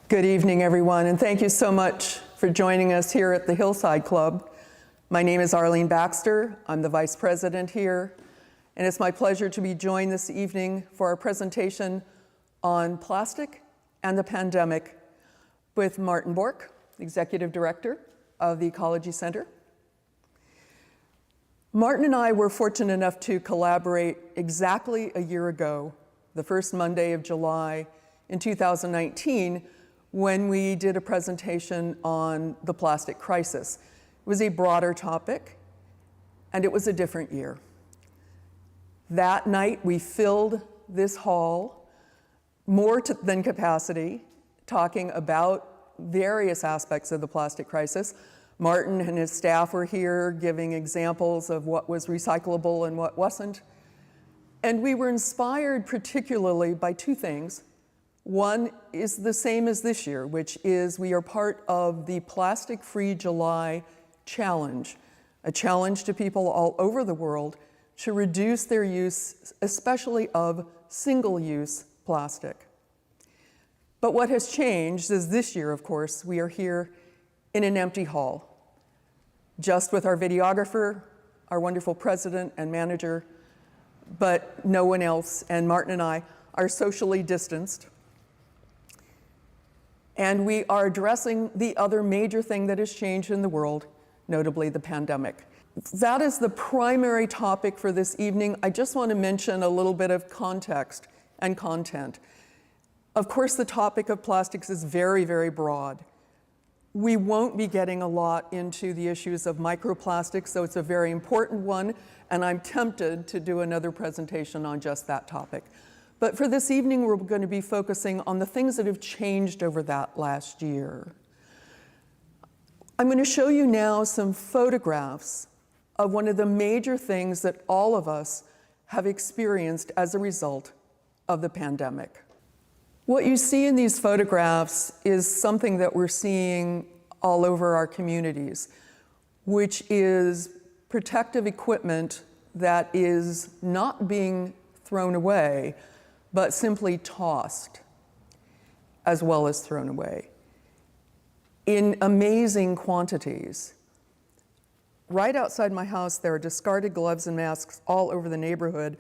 Good evening, everyone, and thank you so much for joining us here at the Hillside Club. My name is Arlene Baxter. I'm the Vice President here, and it's my pleasure to be joined this evening for our presentation on plastic and the pandemic with Martin Bourque, Executive Director of the Ecology Center. Martin and I were fortunate enough to collaborate exactly a year ago, the first Monday of July in 2019, when we did a presentation on the plastic crisis. It was a broader topic, and it was a different year. That night, we filled this hall more than capacity, talking about various aspects of the plastic crisis. Martin and his staff were here giving examples of what was recyclable and what wasn't. And we were inspired particularly by two things. One is the same as this year, which is we are part of the Plastic Free July Challenge, a challenge to people all over the world to reduce their use, especially of single-use plastic. But what has changed is this year, of course, we are here in an empty hall, just with our videographer, our wonderful president and manager, but no one else, and Martin and I are socially distanced. And we are addressing the other major thing that has changed in the world, notably the pandemic. That is the primary topic for this evening. I just want to mention a little bit of context and content. Of course, the topic of plastics is very, very broad. We won't be getting a lot into the issues of microplastics, so it's a very important one, and I'm tempted to do another presentation on just that topic. But for this evening, we're going to be focusing on the things that have changed over that last year. I'm going to show you now some photographs of one of the major things that all of us have experienced as a result of the pandemic. What you see in these photographs is something that we're seeing all over our communities, which is protective equipment that is not being thrown away, but simply tossed, as well as thrown away, in amazing quantities. Right outside my house, there are discarded gloves and masks all over the neighborhood.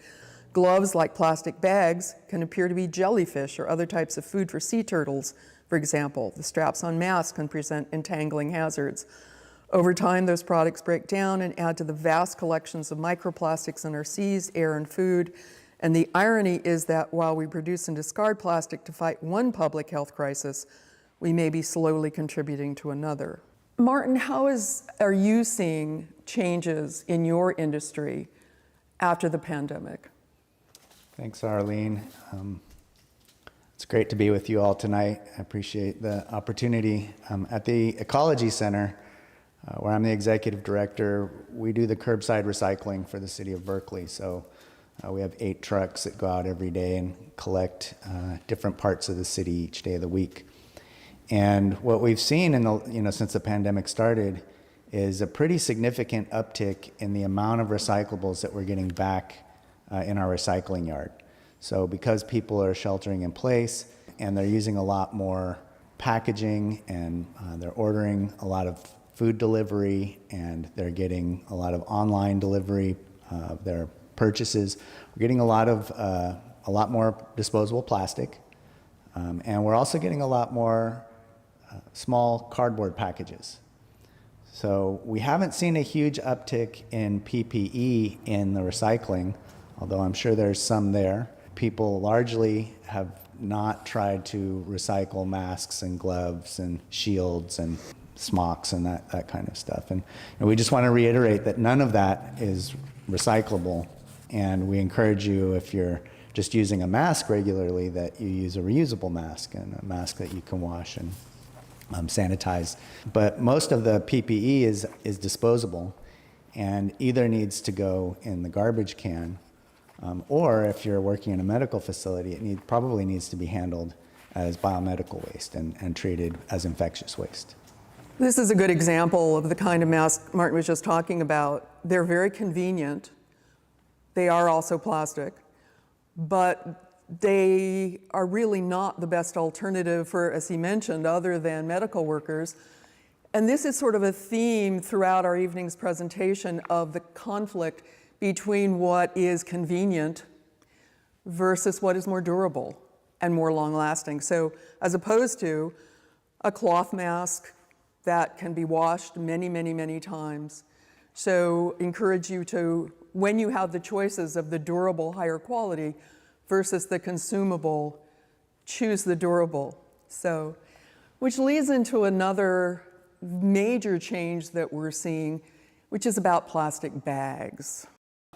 Gloves, like plastic bags, can appear to be jellyfish or other types of food for sea turtles, for example. The straps on masks can present entangling hazards. Over time, those products break down and add to the vast collections of microplastics in our seas, air, and food. And the irony is that while we produce and discard plastic to fight one public health crisis, we may be slowly contributing to another. Martin, how are you seeing changes in your industry after the pandemic? Thanks, Arlene. It's great to be with you all tonight. I appreciate the opportunity. At the Ecology Center, where I'm the executive director, we do the curbside recycling for the city of Berkeley. So we have 8 trucks that go out every day and collect different parts of the city each day of the week. And what we've seen since the pandemic started is a pretty significant uptick in the amount of recyclables that we're getting back in our recycling yard. So because people are sheltering in place and they're using a lot more packaging and they're ordering a lot of food delivery and they're getting a lot of online delivery of their purchases, we're getting a lot more disposable plastic, and we're also getting a lot more small cardboard packages. So we haven't seen a huge uptick in PPE in the recycling, although I'm sure there's some there. People largely have not tried to recycle masks and gloves and shields and smocks and that kind of stuff. And we just want to reiterate that none of that is recyclable. And we encourage you, if you're just using a mask regularly, that you use a reusable mask and a mask that you can wash and sanitize. But most of the PPE is disposable and either needs to go in the garbage can, or if you're working in a medical facility, it probably needs to be handled as biomedical waste and treated as infectious waste. This is a good example of the kind of mask Martin was just talking about. They're very convenient. They are also plastic, but they are really not the best alternative for, as he mentioned, other than medical workers. And this is sort of a theme throughout our evening's presentation of the conflict between what is convenient versus what is more durable and more long-lasting. So as opposed to a cloth mask that can be washed many, many, many times. So encourage you to, when you have the choices of the durable, higher quality versus the consumable, choose the durable. So, which leads into another major change that we're seeing, which is about plastic bags.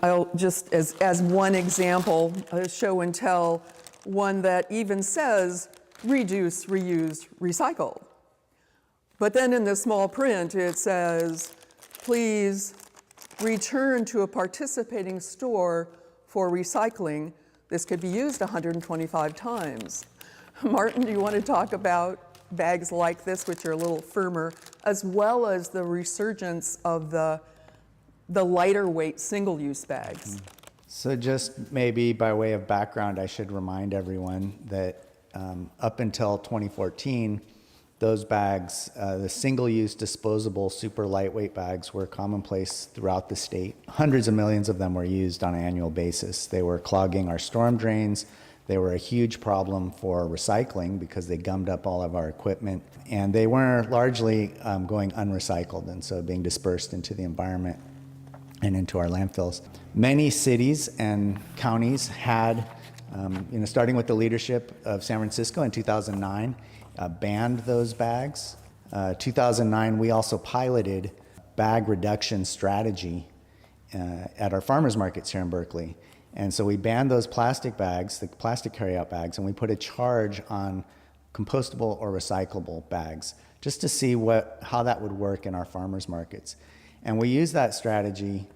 I'll just, as one example, show and tell one that even says reduce, reuse, recycle. But then in the small print, it says, please return to a participating store for recycling. This could be used 125 times. Martin, do you want to talk about bags like this, which are a little firmer, as well as the resurgence of the lighter weight single-use bags? So just maybe by way of background, I should remind everyone that up until 2014, those bags, the single-use disposable super lightweight bags, were commonplace throughout the state. Hundreds of millions of them were used on an annual basis. They were clogging our storm drains. They were a huge problem for recycling because they gummed up all of our equipment. And they were largely going unrecycled, and so being dispersed into the environment and into our landfills. Many cities and counties had, starting with the leadership of San Francisco in 2009, banned those bags. 2009, we also piloted bag reduction strategy at our farmers markets here in Berkeley. And so we banned those plastic bags, the plastic carryout bags, and we put a charge on compostable or recyclable bags, just to see how that would work in our farmers markets. And we used that strategy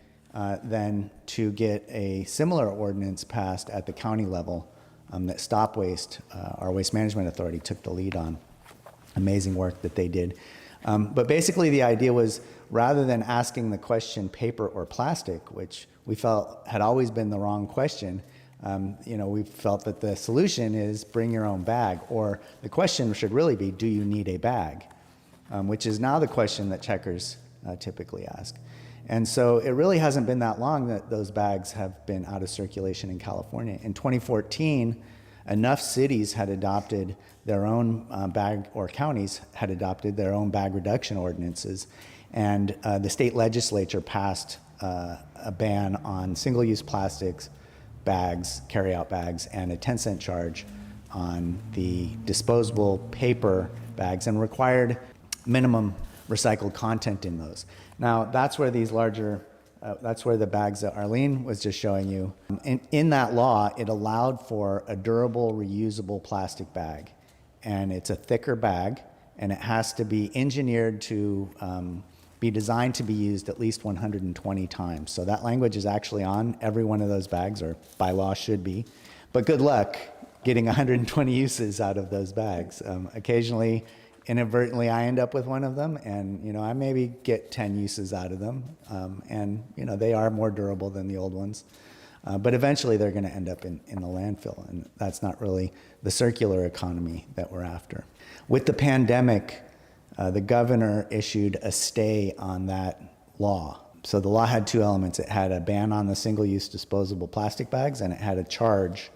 then to get a similar ordinance passed at the county level that Stop Waste, our waste management authority, took the lead on. Amazing work that they did. But basically the idea was, rather than asking the question paper or plastic, which we felt had always been the wrong question, we felt that the solution is bring your own bag, or the question should really be, do you need a bag? Which is now the question that checkers typically ask. And so it really hasn't been that long that those bags have been out of circulation in California. In 2014, enough cities had adopted their own bag, or counties had adopted their own bag reduction ordinances, and the state legislature passed a ban on single-use plastics bags, carry-out bags, and a 10-cent charge on the disposable paper bags, and required minimum recycled content in those. Now, that's where these that's where the bags that Arlene was just showing you. In that law, it allowed for a durable, reusable plastic bag. And it's a thicker bag, and it has to be engineered to be designed to be used at least 120 times. So that language is actually on every one of those bags, or by law should be. But good luck getting 120 uses out of those bags. Occasionally, inadvertently, I end up with one of them, and I maybe get 10 uses out of them, and they are more durable than the old ones. But eventually, they're going to end up in the landfill, and that's not really the circular economy that we're after. With the pandemic, the governor issued a stay on that law. So the law had two elements. It had a ban on the single-use disposable plastic bags, and it had a charge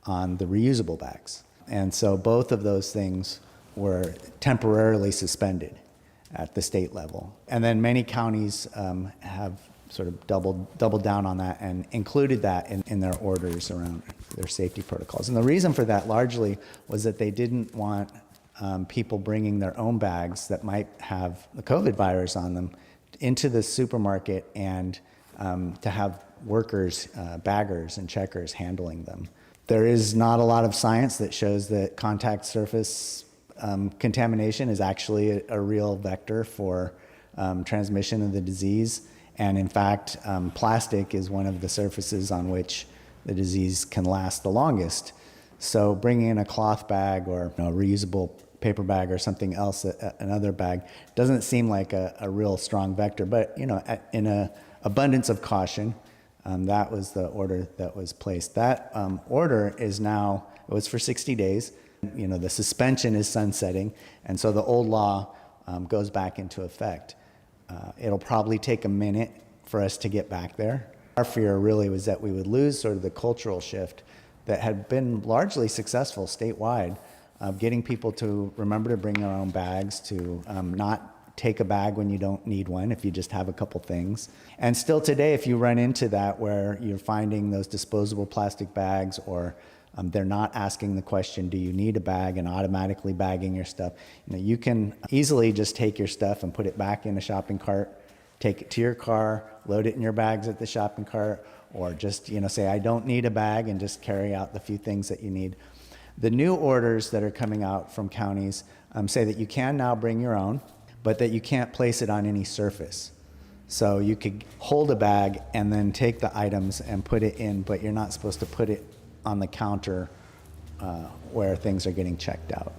on the reusable bags. And so both of those things were temporarily suspended at the state level. And then many counties have sort of doubled down on that and included that in their orders around their safety protocols. And the reason for that largely was that they didn't want people bringing their own bags that might have the COVID virus on them into the supermarket, and to have workers, baggers and checkers handling them. There is not a lot of science that shows that contact surface contamination is actually a real vector for transmission of the disease. And in fact, plastic is one of the surfaces on which the disease can last the longest. So bringing in a cloth bag or a reusable paper bag or something else, another bag, doesn't seem like a real strong vector. But in an abundance of caution, That was the order that was placed. That order is now, it was for 60 days. You know, the suspension is sunsetting, and so the old law goes back into effect. It'll probably take a minute for us to get back there. Our fear really was that we would lose sort of the cultural shift that had been largely successful statewide, of getting people to remember to bring their own bags, to not take a bag when you don't need one if you just have a couple things. And still today, if you run into that where you're finding those disposable plastic bags, or they're not asking the question, do you need a bag, and automatically bagging your stuff, you know, you can easily just take your stuff and put it back in a shopping cart, take it to your car, load it in your bags at the shopping cart, or just, you know, say, I don't need a bag, and just carry out the few things that you need. The new orders that are coming out from counties say that you can now bring your own, but that you can't place it on any surface. So you could hold a bag and then take the items and put it in, but you're not supposed to put it on the counter where things are getting checked out.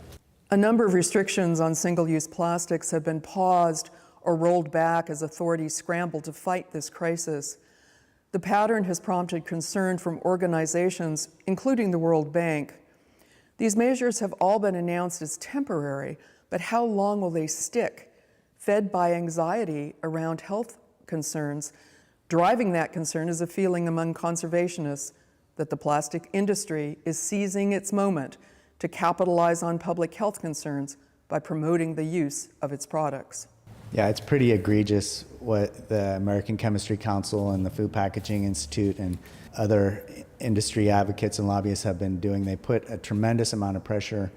A number of restrictions on single-use plastics have been paused or rolled back as authorities scramble to fight this crisis. The pattern has prompted concern from organizations, including the World Bank. These measures have all been announced as temporary, but how long will they stick? Fed by anxiety around health concerns, driving that concern is a feeling among conservationists that the plastic industry is seizing its moment to capitalize on public health concerns by promoting the use of its products. Yeah, it's pretty egregious what the American Chemistry Council and the Food Packaging Institute and other industry advocates and lobbyists have been doing. They put a tremendous amount of pressure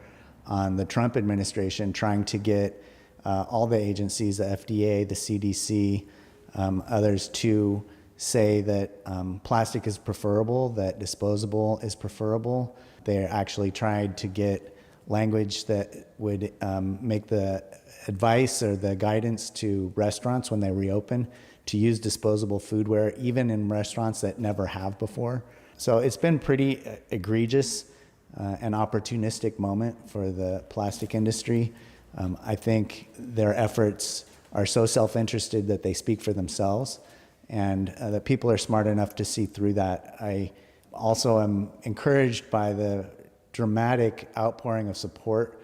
on the Trump administration, trying to get all the agencies, the FDA, the CDC, others, to say that plastic is preferable, that disposable is preferable. They actually tried to get language that would make the advice or the guidance to restaurants when they reopen to use disposable foodware, even in restaurants that never have before. So it's been pretty egregious and opportunistic moment for the plastic industry. I think their efforts are so self-interested that they speak for themselves, and that people are smart enough to see through that. I also am encouraged by the dramatic outpouring of support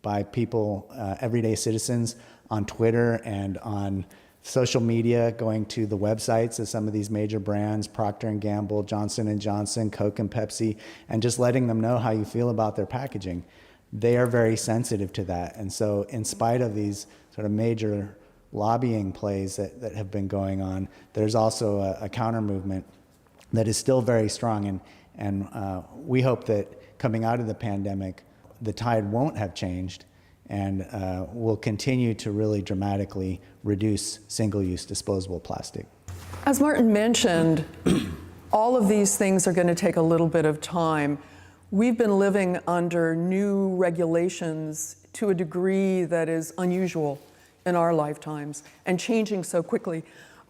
by people, everyday citizens, on Twitter and on social media, going to the websites of some of these major brands, Procter & Gamble, Johnson & Johnson, Coke and Pepsi, and just letting them know how you feel about their packaging. They are very sensitive to that. And so in spite of these sort of major lobbying plays that have been going on, there's also a counter movement that is still very strong. And we hope that coming out of the pandemic, the tide won't have changed, and will continue to really dramatically reduce single-use disposable plastic. As Martin mentioned, all of these things are going to take a little bit of time. We've been living under new regulations to a degree that is unusual in our lifetimes and changing so quickly.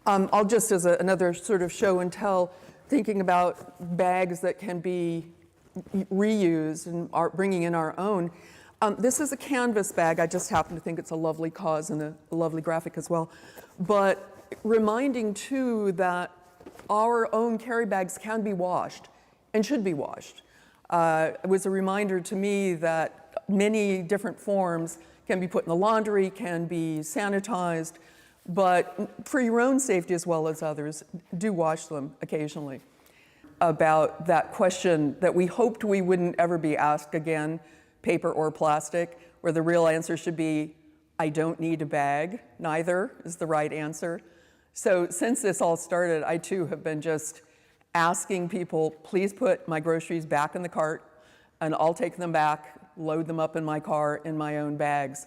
I'll just, as another sort of show and tell, thinking about bags that can be reused and bringing in our own. This is a canvas bag. I just happen to think it's a lovely cause and a lovely graphic as well. But reminding too that our own carry bags can be washed and should be washed. It was a reminder to me that many different forms can be put in the laundry, can be sanitized, but for your own safety as well as others, do wash them occasionally. About that question that we hoped we wouldn't ever be asked again, paper or plastic, where the real answer should be, I don't need a bag. Neither is the right answer. So since this all started, I too have been just asking people, please put my groceries back in the cart, and I'll take them back, load them up in my car in my own bags.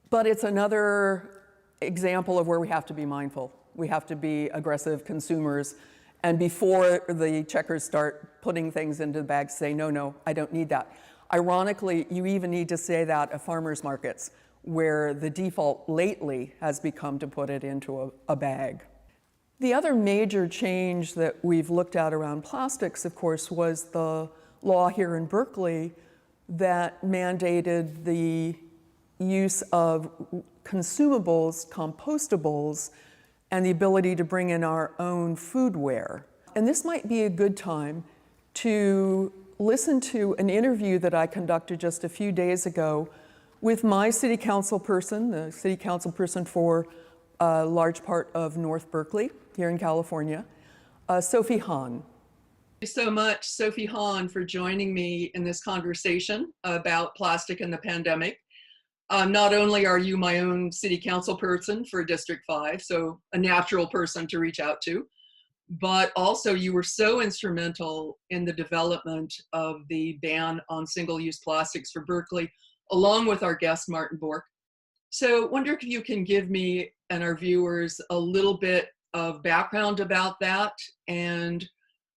But it's another example of where we have to be mindful. We have to be aggressive consumers. And before the checkers start putting things into the bags, say, no, no, I don't need that. Ironically, you even need to say that at farmers markets, where the default lately has become to put it into a bag. The other major change that we've looked at around plastics, of course, was the law here in Berkeley that mandated the use of consumables, compostables, and the ability to bring in our own foodware. And this might be a good time to listen to an interview that I conducted just a few days ago with my city council person, the city council person for a large part of North Berkeley here in California, Sophie Hahn. Thank you so much, Sophie Hahn, for joining me in this conversation about plastic and the pandemic. Not only are you my own city council person for District 5, so a natural person to reach out to, but also you were so instrumental in the development of the ban on single-use plastics for Berkeley, along with our guest, Martin Bourque. So I wonder if you can give me and our viewers a little bit of background about that and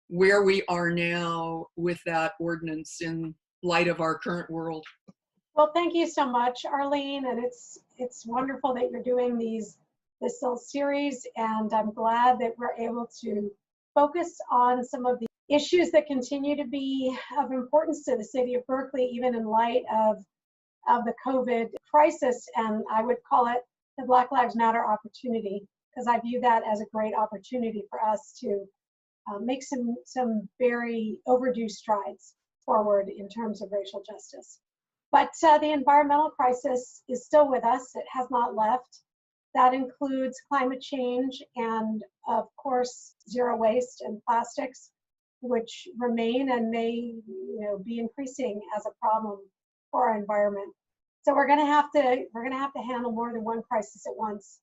where we are now with that ordinance in light of our current world. Well, thank you so much, Arlene, and it's wonderful that you're doing this little series, and I'm glad that we're able to focus on some of the issues that continue to be of importance to the city of Berkeley, even in light of the COVID crisis, and I would call it the Black Lives Matter opportunity, because I view that as a great opportunity for us to make some very overdue strides forward in terms of racial justice. But the environmental crisis is still with us. It has not left. That includes climate change and, of course, zero waste and plastics, which remain and may be increasing as a problem for our environment. So we're going to have to handle more than one crisis at once.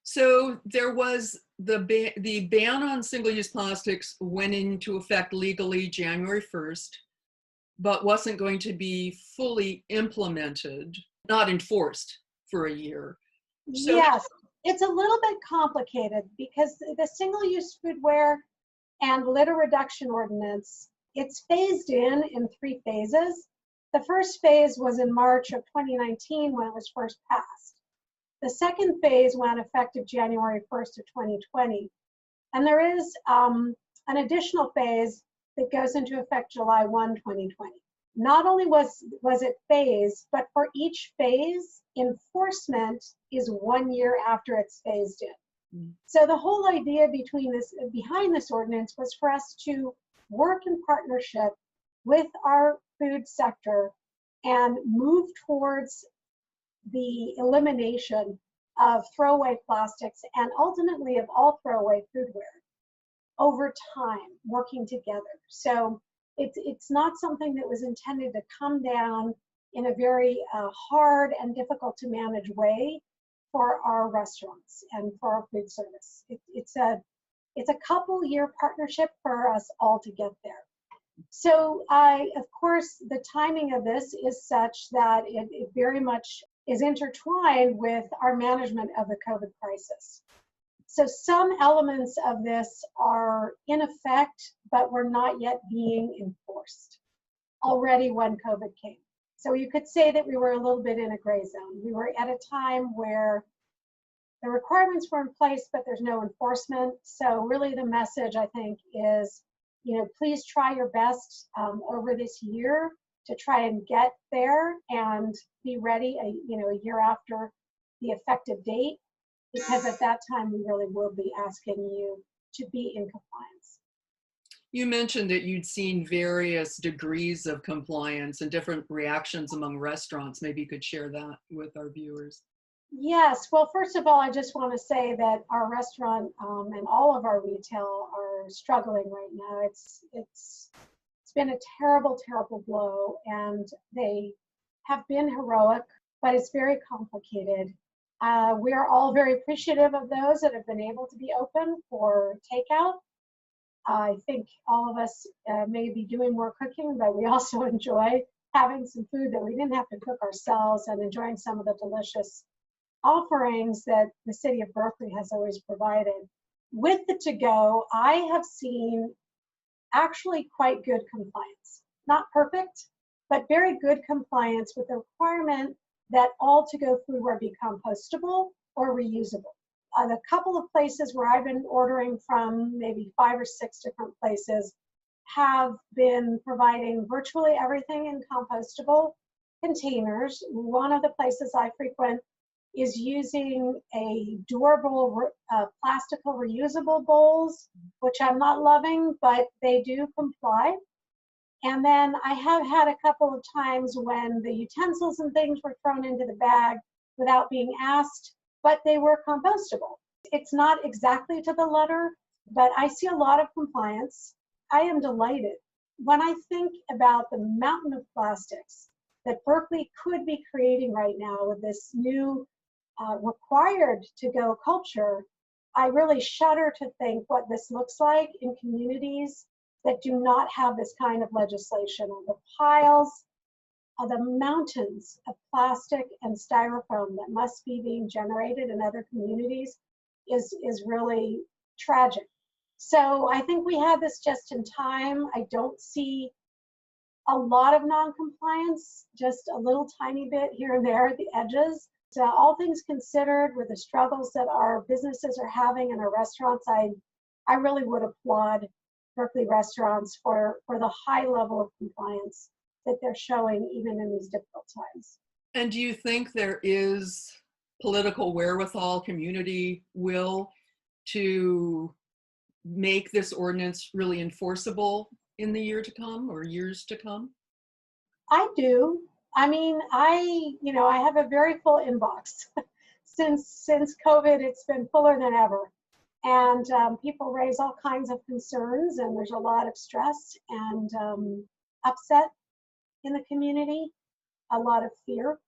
So there was the ban on single-use plastics went into effect legally January 1st. But wasn't going to be fully implemented, not enforced for a year. So yes, it's a little bit complicated because the single-use foodware and litter reduction ordinance, it's phased in 3 phases. The first phase was in March of 2019 when it was first passed. The second phase went effective January 1st of 2020. And there is an additional phase that goes into effect July 1, 2020. Not only was it phased, but for each phase, enforcement is 1 year after it's phased in. So the whole idea behind this ordinance was for us to work in partnership with our food sector and move towards the elimination of throwaway plastics and ultimately of all throwaway foodware over time, working together. So it's not something that was intended to come down in a very hard and difficult to manage way for our restaurants and for our food service. It's a couple year partnership for us all to get there. So of course, the timing of this is such that it very much is intertwined with our management of the COVID crisis. So some elements of this are in effect, but were not yet being enforced already when COVID came. So you could say that we were a little bit in a gray zone. We were at a time where the requirements were in place, but there's no enforcement. So really the message, I think, is, please try your best over this year to try and get there and be ready a year after the effective date, because at that time we really will be asking you to be in compliance. you mentioned that you'd seen various degrees of compliance and different reactions among restaurants. Maybe you could share that with our viewers. Yes, well, first of all, I just want to say that our restaurant and all of our retail are struggling right now. It's been a terrible, terrible blow, and they have been heroic, but it's very complicated. We are all very appreciative of those that have been able to be open for takeout. I think all of us may be doing more cooking, but we also enjoy having some food that we didn't have to cook ourselves and enjoying some of the delicious offerings that the city of Berkeley has always provided. With the to-go, I have seen actually quite good compliance. Not perfect, but very good compliance with the requirement that all to-go foodware be compostable or reusable. A couple of places where I've been ordering from, maybe 5 or 6 different places, have been providing virtually everything in compostable containers. One of the places I frequent is using a durable plastical reusable bowls, which I'm not loving, but they do comply. And then I have had a couple of times when the utensils and things were thrown into the bag without being asked, but they were compostable. It's not exactly to the letter, but I see a lot of compliance. I am delighted. When I think about the mountain of plastics that Berkeley could be creating right now with this new required to go culture, I really shudder to think what this looks like in communities that do not have this kind of legislation. The piles, the mountains of plastic and styrofoam that must be being generated in other communities is really tragic. So I think we had this just in time. I don't see a lot of non-compliance, just a little tiny bit here and there at the edges. So all things considered, with the struggles that our businesses are having in our restaurants, I really would applaud Berkeley restaurants for the high level of compliance that they're showing even in these difficult times. And do you think there is political wherewithal, community will to make this ordinance really enforceable in the year to come or years to come? I do. I mean, I have a very full inbox. Since COVID, it's been fuller than ever. And people raise all kinds of concerns, and there's a lot of stress and upset in the community, a lot of fear.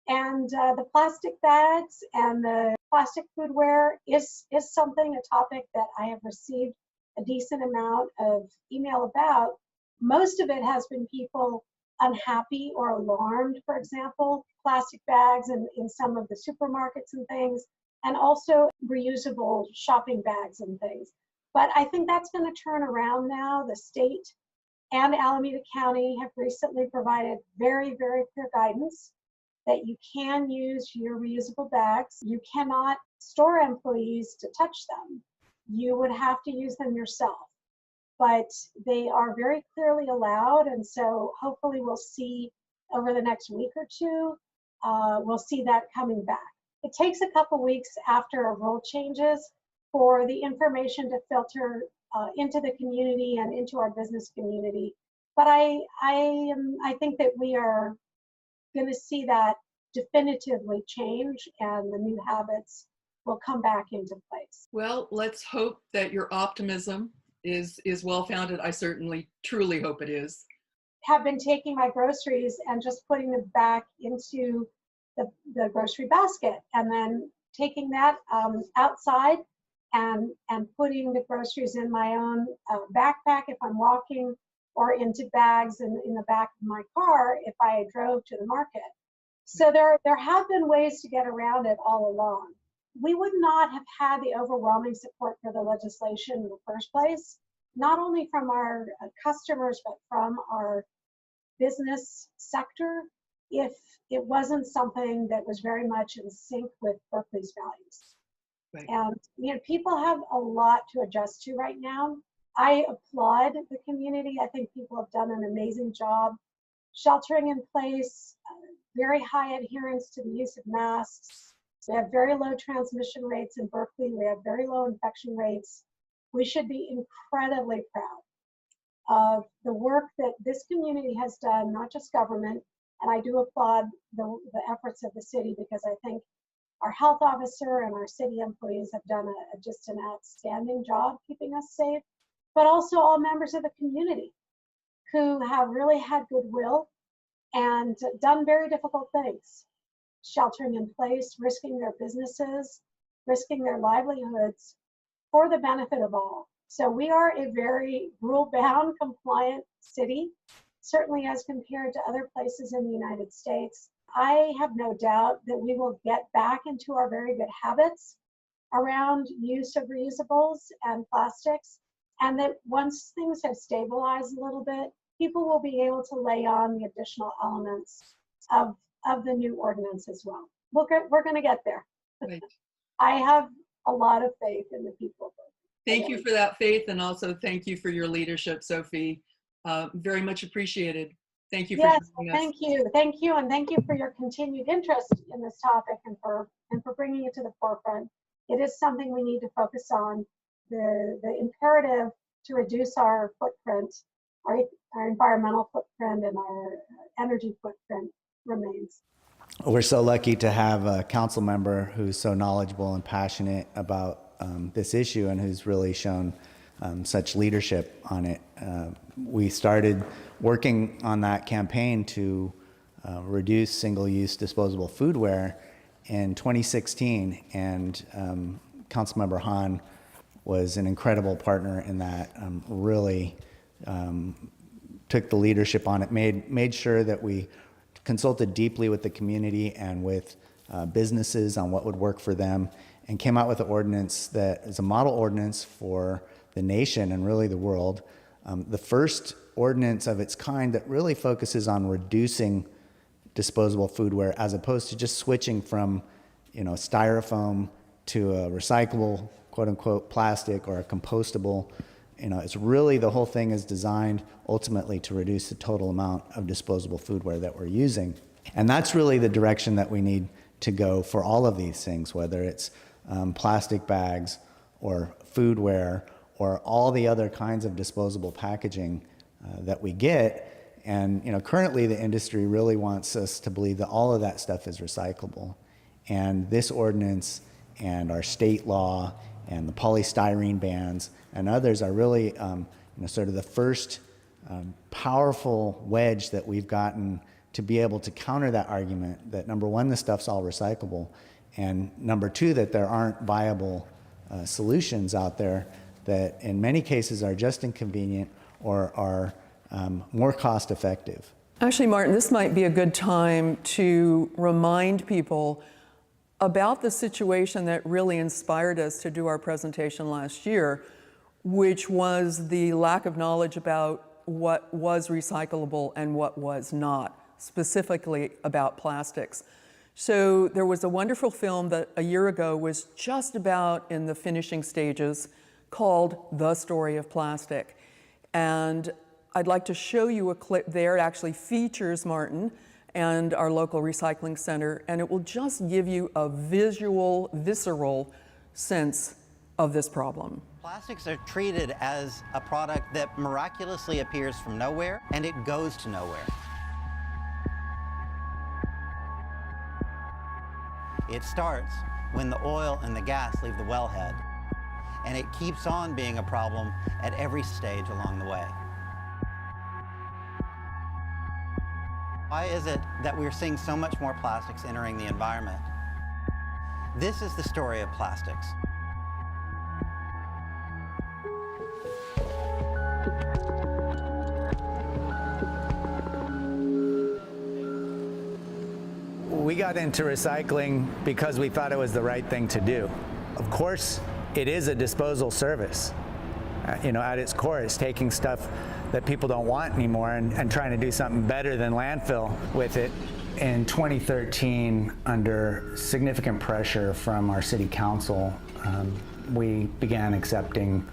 And the plastic bags and the plastic foodware is something, a topic that I have received a decent amount of email about. Most of it has been people unhappy or alarmed, for example, plastic bags in some of the supermarkets and things, and also reusable shopping bags and things. But I think that's going to turn around now. The state and Alameda County have recently provided very, very clear guidance that you can use your reusable bags. You cannot store employees to touch them. You would have to use them yourself. But they are very clearly allowed, and so hopefully we'll see over the next week or two, we'll see that coming back. It takes a couple weeks after a rule changes for the information to filter into the community and into our business community. But I think that we are going to see that definitively change, and the new habits will come back into place. Well, let's hope that your optimism is well-founded. I certainly, truly hope it is. Have been taking my groceries and just putting them back into the grocery basket, and then taking that outside and putting the groceries in my own backpack if I'm walking, or into bags in the back of my car if I drove to the market. So there have been ways to get around it all along. We would not have had the overwhelming support for the legislation in the first place, not only from our customers, but from our business sector, if it wasn't something that was very much in sync with Berkeley's values. Right. And people have a lot to adjust to right now. I applaud the community. I think people have done an amazing job sheltering in place, very high adherence to the use of masks. We have very low transmission rates in Berkeley. We have very low infection rates. We should be incredibly proud of the work that this community has done, not just government. And I do applaud the efforts of the city, because I think our health officer and our city employees have done just an outstanding job keeping us safe, but also all members of the community who have really had goodwill and done very difficult things, sheltering in place, risking their businesses, risking their livelihoods for the benefit of all. So we are a very rule-bound, compliant city, certainly as compared to other places in the United States. I have no doubt that we will get back into our very good habits around use of reusables and plastics, and that once things have stabilized a little bit, people will be able to lay on the additional elements of the new ordinance as well. We're going to get there. Right. I have a lot of faith in the people. Thank you for that faith, and also thank you for your leadership, Sophie. Very much appreciated. Thank you for joining us. Thank you, and thank you for your continued interest in this topic and for bringing it to the forefront. it is something we need to focus on. The imperative to reduce our footprint, our environmental footprint and our energy footprint remains. We're so lucky to have a council member who's so knowledgeable and passionate about this issue and who's really shown such leadership on it. We started working on that campaign to reduce single-use disposable foodware in 2016, and Councilmember Hahn was an incredible partner in that, really took the leadership on it, made sure that we consulted deeply with the community and with businesses on what would work for them, and came out with an ordinance that is a model ordinance for the nation and really the world. The first ordinance of its kind that really focuses on reducing disposable foodware as opposed to just switching from, styrofoam to a recyclable, quote unquote, plastic or a compostable. It's really, the whole thing is designed ultimately to reduce the total amount of disposable foodware that we're using. And that's really the direction that we need to go for all of these things, whether it's plastic bags or foodware or all the other kinds of disposable packaging that we get. And currently the industry really wants us to believe that all of that stuff is recyclable. And this ordinance and our state law and the polystyrene bans and others are really sort of the first powerful wedge that we've gotten to be able to counter that argument that, number one, the stuff's all recyclable, and number two, that there aren't viable solutions out there that in many cases are just inconvenient or are more cost effective. Actually, Martin, this might be a good time to remind people about the situation that really inspired us to do our presentation last year, which was the lack of knowledge about what was recyclable and what was not, specifically about plastics. So there was a wonderful film that a year ago was just about in the finishing stages called The Story of Plastic. And I'd like to show you a clip there. It actually features Martin and our local recycling center, and it will just give you a visual, visceral sense of this problem. Plastics are treated as a product that miraculously appears from nowhere, and it goes to nowhere. It starts when the oil and the gas leave the wellhead, and it keeps on being a problem at every stage along the way. Why is it that we're seeing so much more plastics entering the environment? This is the story of plastics. We got into recycling because we thought it was the right thing to do. Of course, it is a disposal service. At its core, it's taking stuff that people don't want anymore and trying to do something better than landfill with it. In 2013, under significant pressure from our city council, we began accepting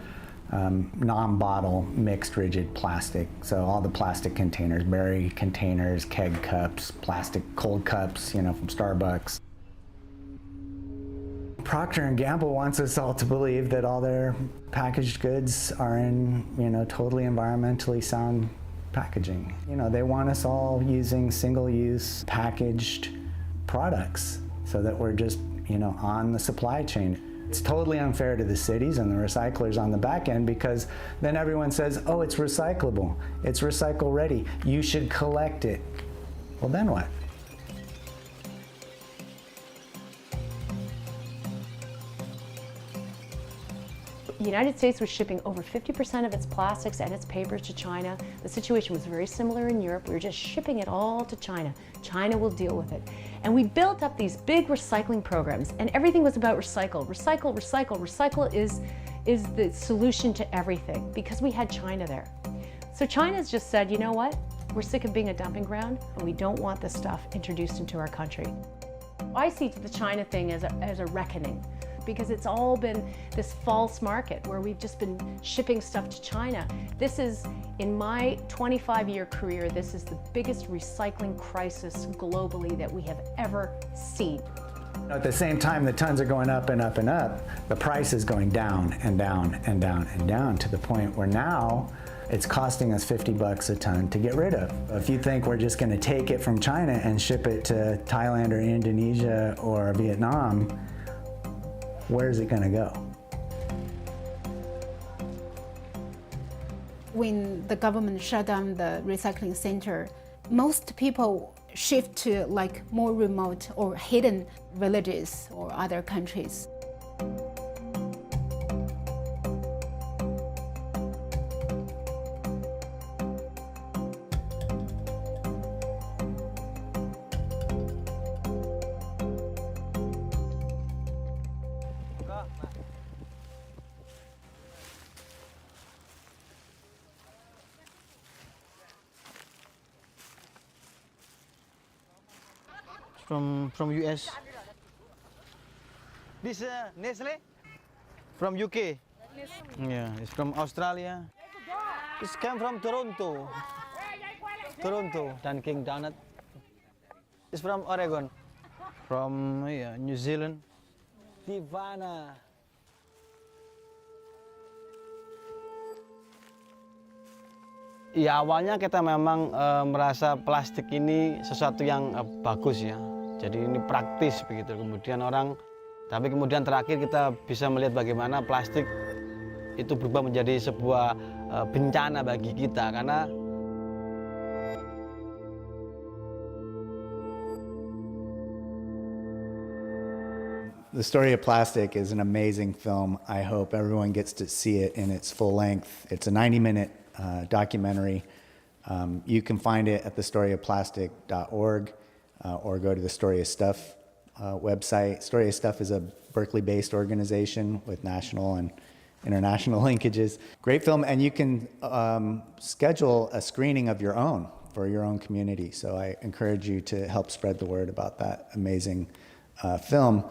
non-bottle mixed rigid plastic. So all the plastic containers, berry containers, keg cups, plastic cold cups, from Starbucks. Procter & Gamble wants us all to believe that all their packaged goods are in, totally environmentally sound packaging. They want us all using single-use packaged products so that we're just, on the supply chain. It's totally unfair to the cities and the recyclers on the back end, because then everyone says, oh, it's recyclable. It's recycle ready. You should collect it. Well, then what? The United States was shipping over 50% of its plastics and its papers to China. The situation was very similar in Europe. We were just shipping it all to China. China will deal with it. And we built up these big recycling programs, and everything was about recycle. Recycle, recycle, recycle is the solution to everything, because we had China there. So China's just said, you know what? We're sick of being a dumping ground, and we don't want this stuff introduced into our country. I see the China thing as a reckoning, because it's all been this false market where we've just been shipping stuff to China. This is, in my 25-year career, this is the biggest recycling crisis globally that we have ever seen. At the same time, the tons are going up and up and up, the price is going down and down and down and down to the point where now it's costing us $50 a ton to get rid of. If you think we're just going to take it from China and ship it to Thailand or Indonesia or Vietnam, where is it going to go? When the government shut down the recycling center, most people shift to like more remote or hidden villages or other countries. From US. This Nestle from UK. Yeah, it's from Australia. This came from Toronto. Toronto. Dunkin' Donut. It's from Oregon. From New Zealand. Tivana. Ya awalnya kita memang merasa plastik ini sesuatu yang bagus ya. Jadi ini praktis begitu. Kemudian tapi kemudian terakhir kita bisa melihat bagaimana plastik itu berubah menjadi sebuah bencana bagi kita karena The Story of Plastic is an amazing film. I hope everyone gets to see it in its full length. It's a 90-minute documentary. You can find it at thestoryofplastic.org or go to the Story of Stuff website. Story of Stuff is a Berkeley-based organization with national and international linkages. Great film, and you can schedule a screening of your own for your own community. So I encourage you to help spread the word about that amazing film.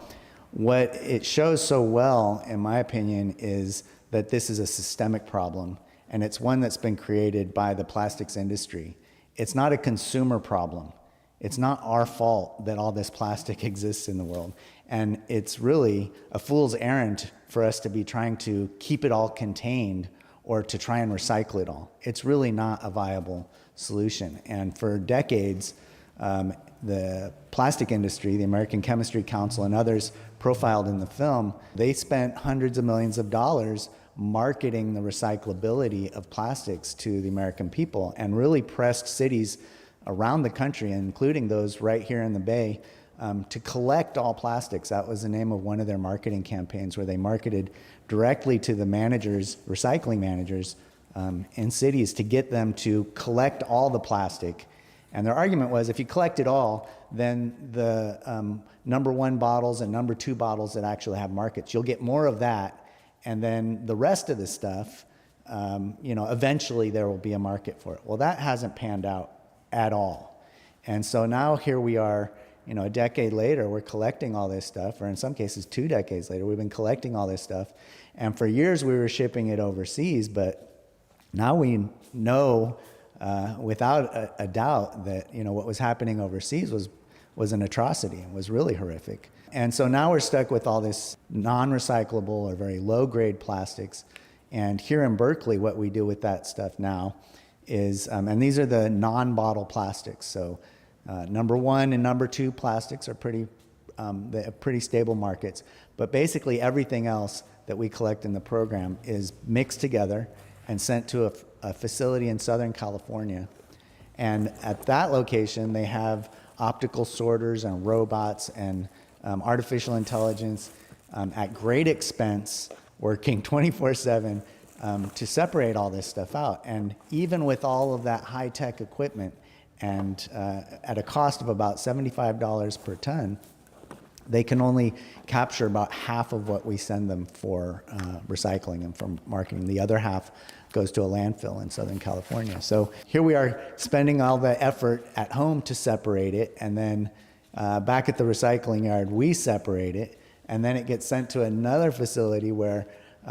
What it shows so well, in my opinion, is that this is a systemic problem, and it's one that's been created by the plastics industry. It's not a consumer problem. It's not our fault that all this plastic exists in the world. And it's really a fool's errand for us to be trying to keep it all contained or to try and recycle it all. It's really not a viable solution. And for decades, the plastic industry, the American Chemistry Council and others profiled in the film, they spent hundreds of millions of dollars marketing the recyclability of plastics to the American people and really pressed cities around the country, including those right here in the Bay, to collect all plastics. That was the name of one of their marketing campaigns, where they marketed directly to the managers, recycling managers in cities, to get them to collect all the plastic. And their argument was, if you collect it all, then the number one bottles and number two bottles that actually have markets, you'll get more of that. And then the rest of the stuff, eventually there will be a market for it. Well, that hasn't panned out at all. And so now here we are, a decade later, we're collecting all this stuff, or in some cases 2 decades later, we've been collecting all this stuff. And for years we were shipping it overseas, but now we know without a doubt that what was happening overseas was an atrocity and was really horrific. And so now we're stuck with all this non-recyclable or very low-grade plastics. And here in Berkeley, what we do with that stuff now is, and these are the non-bottle plastics. So number one and number two plastics are they have pretty stable markets. But basically everything else that we collect in the program is mixed together and sent to a facility in Southern California. And at that location, they have optical sorters and robots and artificial intelligence at great expense, working 24/7 to separate all this stuff out. And even with all of that high-tech equipment and at a cost of about $75 per ton, they can only capture about half of what we send them for recycling and for marketing. The other half goes to a landfill in Southern California. So here we are spending all the effort at home to separate it, and then back at the recycling yard, we separate it, and then it gets sent to another facility where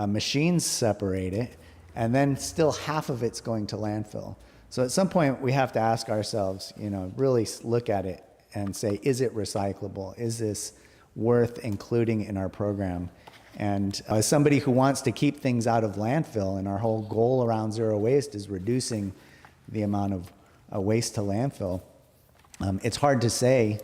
machines separate it, and then still half of it's going to landfill. So at some point we have to ask ourselves, really look at it and say, is it recyclable? Is this worth including in our program. And as somebody who wants to keep things out of landfill, and our whole goal around zero waste is reducing the amount of waste to landfill, it's hard to say,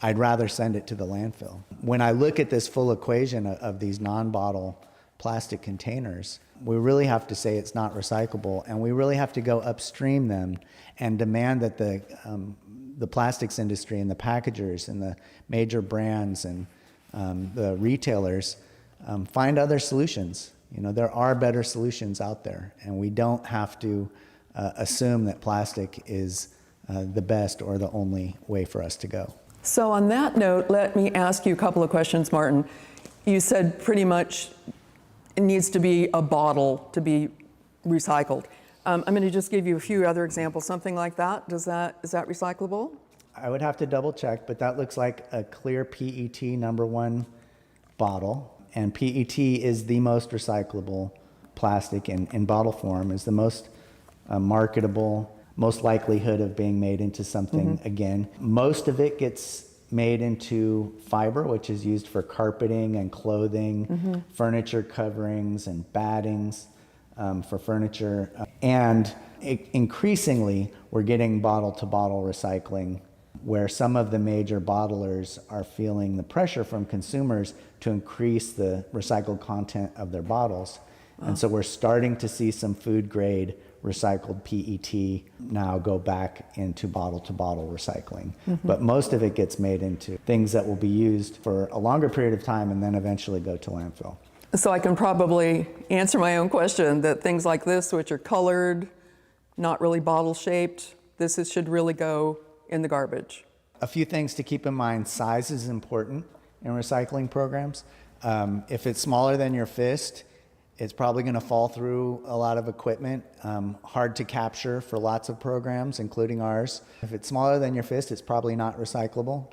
I'd rather send it to the landfill. When I look at this full equation of these non-bottle plastic containers, we really have to say it's not recyclable, and we really have to go upstream them and demand that the plastics industry and the packagers and the major brands and the retailers find other solutions. You know, there are better solutions out there, and we don't have to assume that plastic is the best or the only way for us to go. So on that note, let me ask you a couple of questions, Martin. You said pretty much it needs to be a bottle to be recycled. I'm going to just give you a few other examples, something like that. Is that recyclable? I would have to double check, but that looks like a clear PET #1 bottle. And PET is the most recyclable plastic in bottle form, is the most marketable, most likelihood of being made into something again. Most of it gets made into fiber, which is used for carpeting and clothing, furniture coverings and battings for furniture. And increasingly, we're getting bottle-to-bottle recycling, where some of the major bottlers are feeling the pressure from consumers to increase the recycled content of their bottles. And so we're starting to see some food-grade recycled PET now go back into bottle-to-bottle recycling. But most of it gets made into things that will be used for a longer period of time and then eventually go to landfill. So I can probably answer my own question that things like this, which are colored, not really bottle-shaped, should really go in the garbage. A few things to keep in mind. Size is important in recycling programs. If it's smaller than your fist, it's probably going to fall through a lot of equipment, hard to capture for lots of programs, including ours. If it's smaller than your fist, it's probably not recyclable.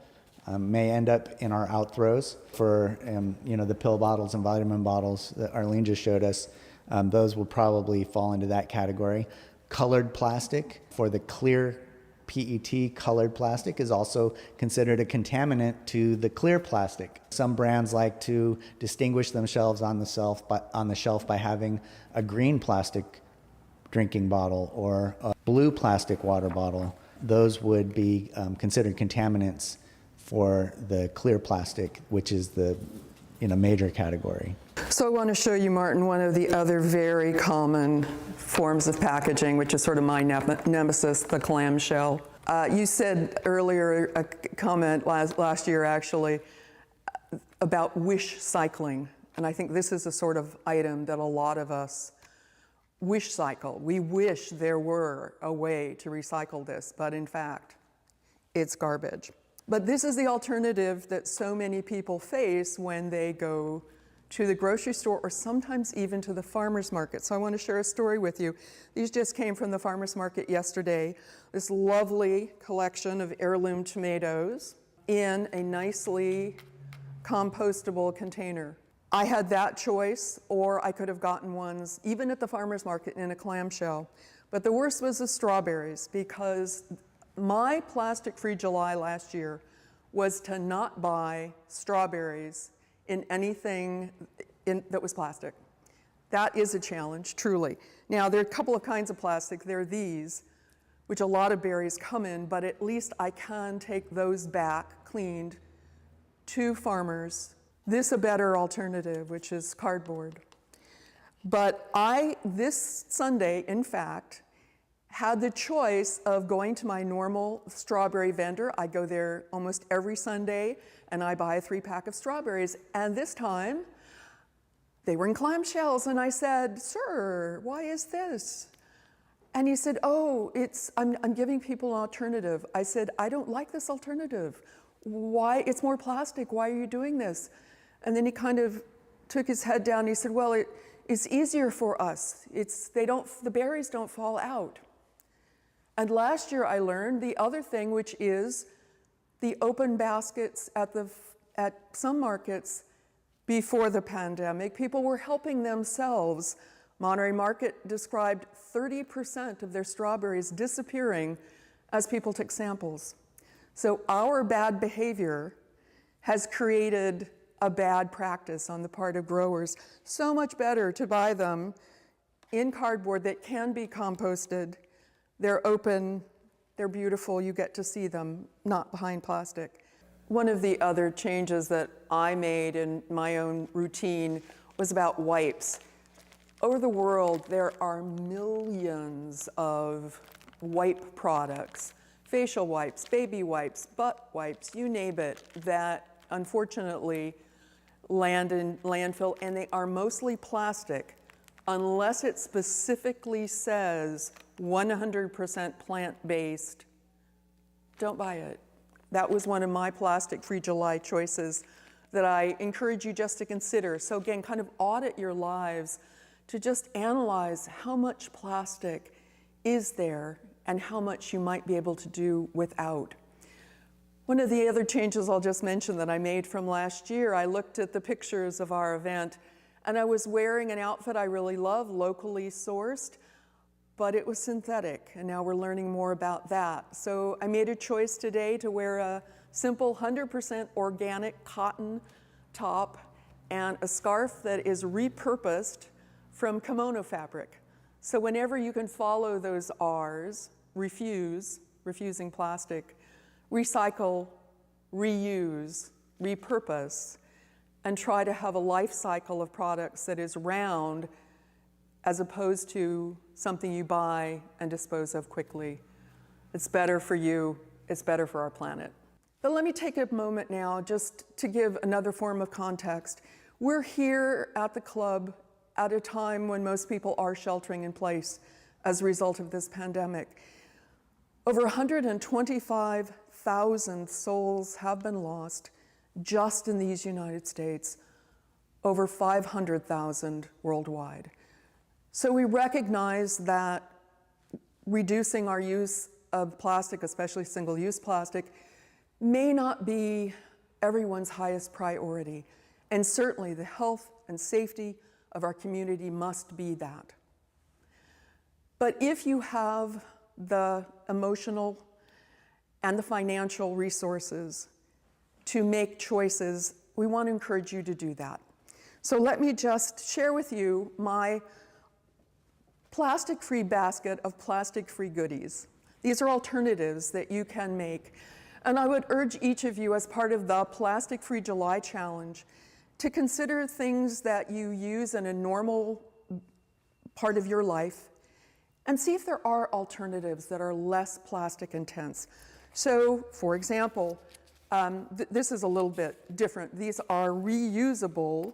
May end up in our outthrows for the pill bottles and vitamin bottles that Arlene just showed us. Those will probably fall into that category. Colored plastic, for the clear PET colored plastic, is also considered a contaminant to the clear plastic. Some brands like to distinguish themselves on the shelf by having a green plastic drinking bottle or a blue plastic water bottle. Those would be considered contaminants for the clear plastic, which is the major category. So I want to show you, Martin, one of the other very common forms of packaging, which is sort of my nemesis, the clamshell. You said earlier, a comment last year actually, about wish cycling. And I think this is a sort of item that a lot of us wish cycle. We wish there were a way to recycle this, but in fact, it's garbage. But this is the alternative that so many people face when they go to the grocery store or sometimes even to the farmer's market. So I want to share a story with you. These just came from the farmer's market yesterday. This lovely collection of heirloom tomatoes in a nicely compostable container. I had that choice, or I could have gotten ones even at the farmer's market in a clamshell. But the worst was the strawberries, because my plastic-free July last year was to not buy strawberries in anything that was plastic. That is a challenge, truly. Now, there are a couple of kinds of plastic. There are these, which a lot of berries come in, but at least I can take those back cleaned to farmers. This a better alternative, which is cardboard. But this Sunday, in fact, had the choice of going to my normal strawberry vendor. I go there almost every Sunday, and I buy a 3-pack of strawberries. And this time, they were in clamshells, and I said, "Sir, why is this?" And he said, "Oh, I'm giving people an alternative." I said, "I don't like this alternative. Why? It's more plastic. Why are you doing this?" And then he kind of took his head down. And he said, "Well, it's easier for us. The berries don't fall out." And last year I learned the other thing, which is the open baskets at some markets before the pandemic. People were helping themselves. Monterey Market described 30% of their strawberries disappearing as people took samples. So our bad behavior has created a bad practice on the part of growers. So much better to buy them in cardboard that can be composted. They're open, they're beautiful, you get to see them, not behind plastic. One of the other changes that I made in my own routine was about wipes. Over the world, there are millions of wipe products, facial wipes, baby wipes, butt wipes, you name it, that unfortunately land in landfill, and they are mostly plastic unless it specifically says 100% plant-based. Don't buy it. That was one of my plastic-free July choices that I encourage you just to consider. So again, kind of audit your lives to just analyze how much plastic is there and how much you might be able to do without. One of the other changes I'll just mention that I made from last year, I looked at the pictures of our event and I was wearing an outfit I really love, locally sourced, but it was synthetic, and now we're learning more about that. So I made a choice today to wear a simple 100% organic cotton top and a scarf that is repurposed from fabric. So whenever you can follow those R's, refusing plastic, recycle, reuse, repurpose, and try to have a life cycle of products that is round as opposed to something you buy and dispose of quickly. It's better for you, it's better for our planet. But let me take a moment now just to give another form of context. We're here at the club at a time when most people are sheltering in place as a result of this pandemic. Over 125,000 souls have been lost just in these United States, over 500,000 worldwide. So we recognize that reducing our use of plastic, especially single-use plastic, may not be everyone's highest priority. And certainly the health and safety of our community must be that. But if you have the emotional and the financial resources to make choices, we want to encourage you to do that. So let me just share with you my plastic-free basket of plastic-free goodies. These are alternatives that you can make. And I would urge each of you, as part of the Plastic-Free July Challenge, to consider things that you use in a normal part of your life and see if there are alternatives that are less plastic intense. So, for example, this is a little bit different. These are reusable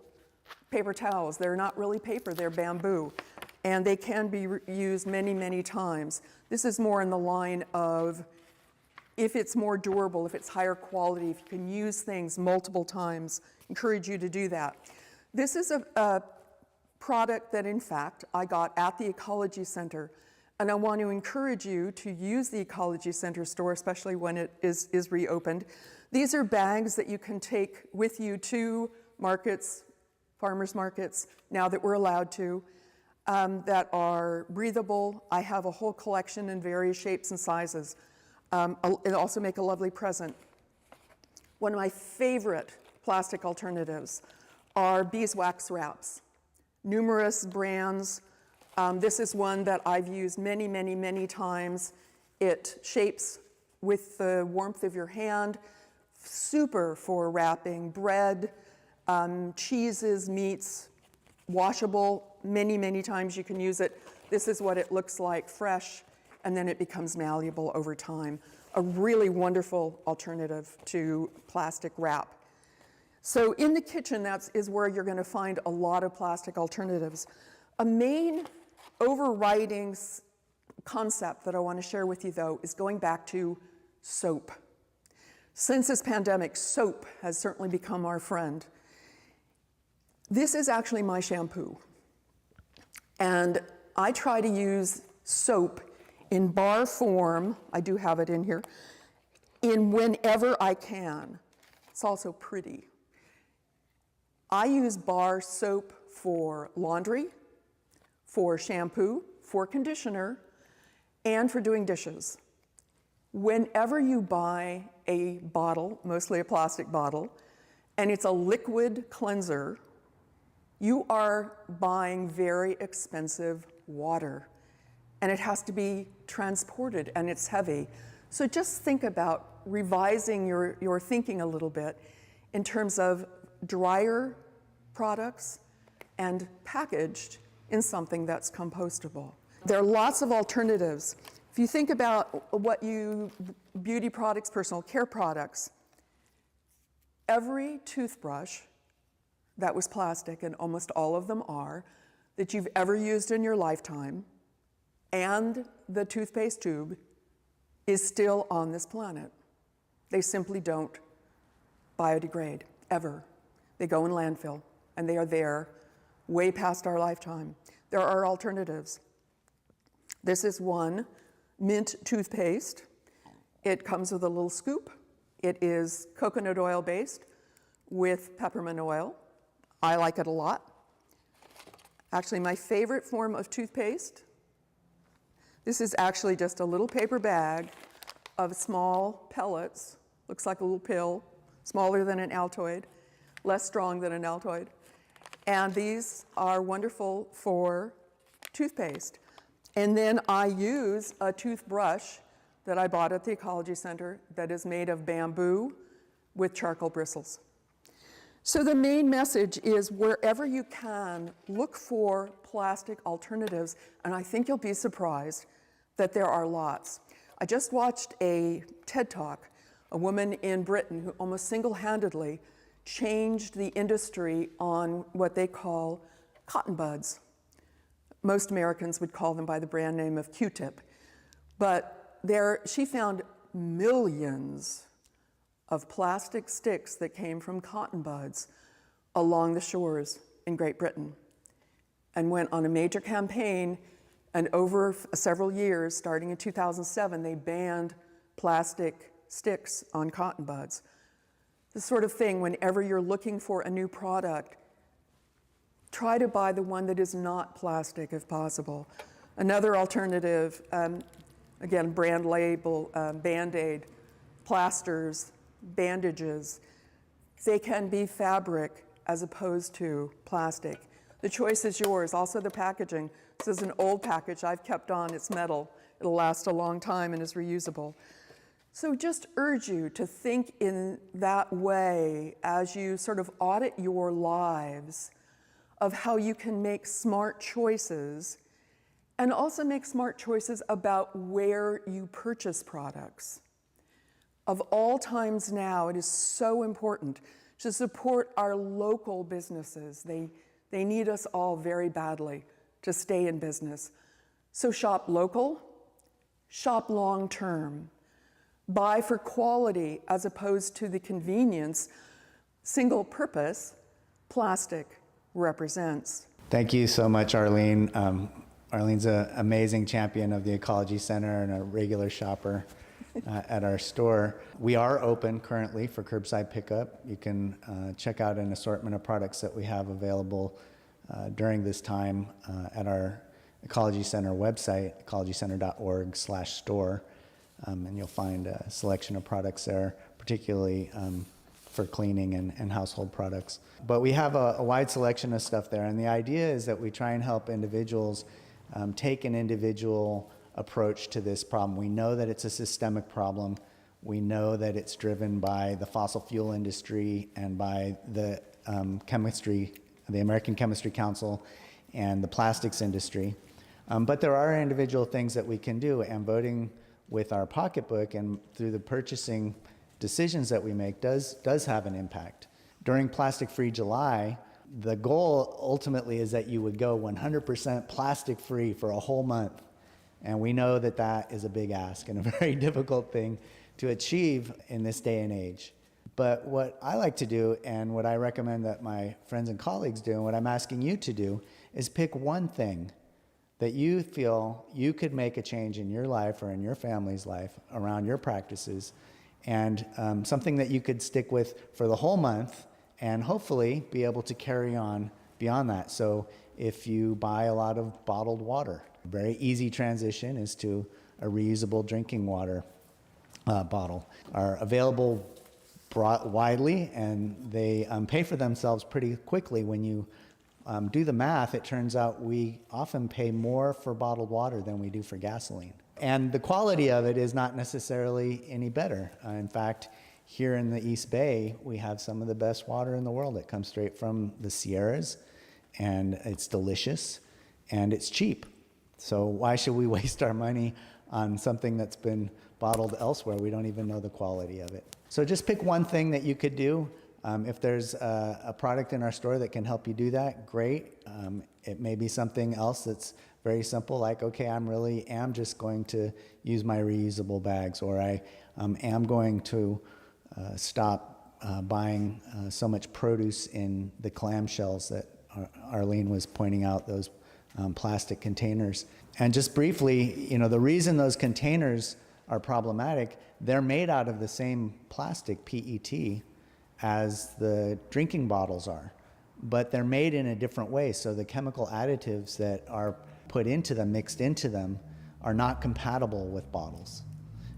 paper towels. They're not really paper, they're bamboo. And they can be used many, many times. This is more in the line of if it's more durable, if it's higher quality, if you can use things multiple times, encourage you to do that. This is a product that, in fact, I got at the Ecology Center. And I want to encourage you to use the Ecology Center store, especially when it is reopened. These are bags that you can take with you to markets, farmers markets, now that we're allowed to, that are breathable. I have a whole collection in various shapes and sizes. It also make a lovely present. One of my favorite plastic alternatives are beeswax wraps. Numerous brands. This is one that I've used many, many, many times. It shapes with the warmth of your hand. Super for wrapping bread, cheeses, meats, washable. Many, many times you can use it. This is what it looks like fresh, and then it becomes malleable over time. A really wonderful alternative to plastic wrap. So in the kitchen, that is where you're going to find a lot of plastic alternatives. A main overriding concept that I want to share with you, though, is going back to soap. Since this pandemic, soap has certainly become our friend. This is actually my shampoo. And I try to use soap in bar form, I do have it in here, in whenever I can. It's also pretty. I use bar soap for laundry, for shampoo, for conditioner, and for doing dishes. Whenever you buy a bottle, mostly a plastic bottle, and it's a liquid cleanser, you are buying very expensive water, and it has to be transported, and it's heavy. So just think about revising your thinking a little bit in terms of drier products and packaged in something that's compostable. There are lots of alternatives. If you think about beauty products, personal care products, every toothbrush that was plastic, and almost all of them are, that you've ever used in your lifetime, and the toothpaste tube is still on this planet. They simply don't biodegrade, ever. They go in landfill, and they are there way past our lifetime. There are alternatives. This is one, mint toothpaste. It comes with a little scoop. It is coconut oil based with peppermint oil. I like it a lot. Actually, my favorite form of toothpaste, this is actually just a little paper bag of small pellets. Looks like a little pill, smaller than an Altoid, less strong than an Altoid. And these are wonderful for toothpaste. And then I use a toothbrush that I bought at the Ecology Center that is made of bamboo with charcoal bristles. So the main message is, wherever you can, look for plastic alternatives, and I think you'll be surprised that there are lots. I just watched a TED Talk, a woman in Britain who almost single-handedly changed the industry on what they call cotton buds. Most Americans would call them by the brand name of Q-tip. But she found millions of plastic sticks that came from cotton buds along the shores in Great Britain, and went on a major campaign, and over several years, starting in 2007, they banned plastic sticks on cotton buds. The sort of thing, whenever you're looking for a new product, try to buy the one that is not plastic if possible. Another alternative, again, brand label, Band-Aid, plasters, bandages, they can be fabric as opposed to plastic. The choice is yours. Also the packaging. This is an old package I've kept on, it's metal. It'll last a long time and is reusable. So just urge you to think in that way as you sort of audit your lives, of how you can make smart choices, and also make smart choices about where you purchase products. Of all times now, it is so important to support our local businesses. They need us all very badly to stay in business. So shop local, shop long-term, buy for quality as opposed to the convenience single purpose plastic represents. Thank you so much, Arlene. Arlene's an amazing champion of the Ecology Center and a regular shopper at our store. We are open currently for curbside pickup. You can check out an assortment of products that we have available during this time at our Ecology Center website, ecologycenter.org/store, and you'll find a selection of products there, particularly for cleaning and household products. But we have a wide selection of stuff there, and the idea is that we try and help individuals take an individual approach to this problem. We know that it's a systemic problem. We know that it's driven by the fossil fuel industry and by the the American Chemistry Council and the plastics industry. But there are individual things that we can do, and voting with our pocketbook and through the purchasing decisions that we make does have an impact. During Plastic Free July, the goal ultimately is that you would go 100% plastic free for a whole month. And we know that that is a big ask and a very difficult thing to achieve in this day and age. But what I like to do, and what I recommend that my friends and colleagues do, and what I'm asking you to do, is pick one thing that you feel you could make a change in your life or in your family's life around your practices, and something that you could stick with for the whole month and hopefully be able to carry on beyond that. So if you buy a lot of bottled water, a very easy transition is to a reusable drinking water bottle. Our available brought widely, and they pay for themselves pretty quickly. When you do the math, it turns out we often pay more for bottled water than we do for gasoline. And the quality of it is not necessarily any better. In fact, here in the East Bay, we have some of the best water in the world. It comes straight from the Sierras, and it's delicious, and it's cheap. So why should we waste our money on something that's been bottled elsewhere? We don't even know the quality of it. So just pick one thing that you could do. If there's a product in our store that can help you do that, great. It may be something else that's very simple, like, okay, I really am just going to use my reusable bags, or I am going to stop buying so much produce in the clamshells that Arlene was pointing out, those plastic containers. And just briefly, the reason those containers are problematic, they're made out of the same plastic, PET, as the drinking bottles are, but they're made in a different way. So the chemical additives that are put into them, mixed into them, are not compatible with bottles.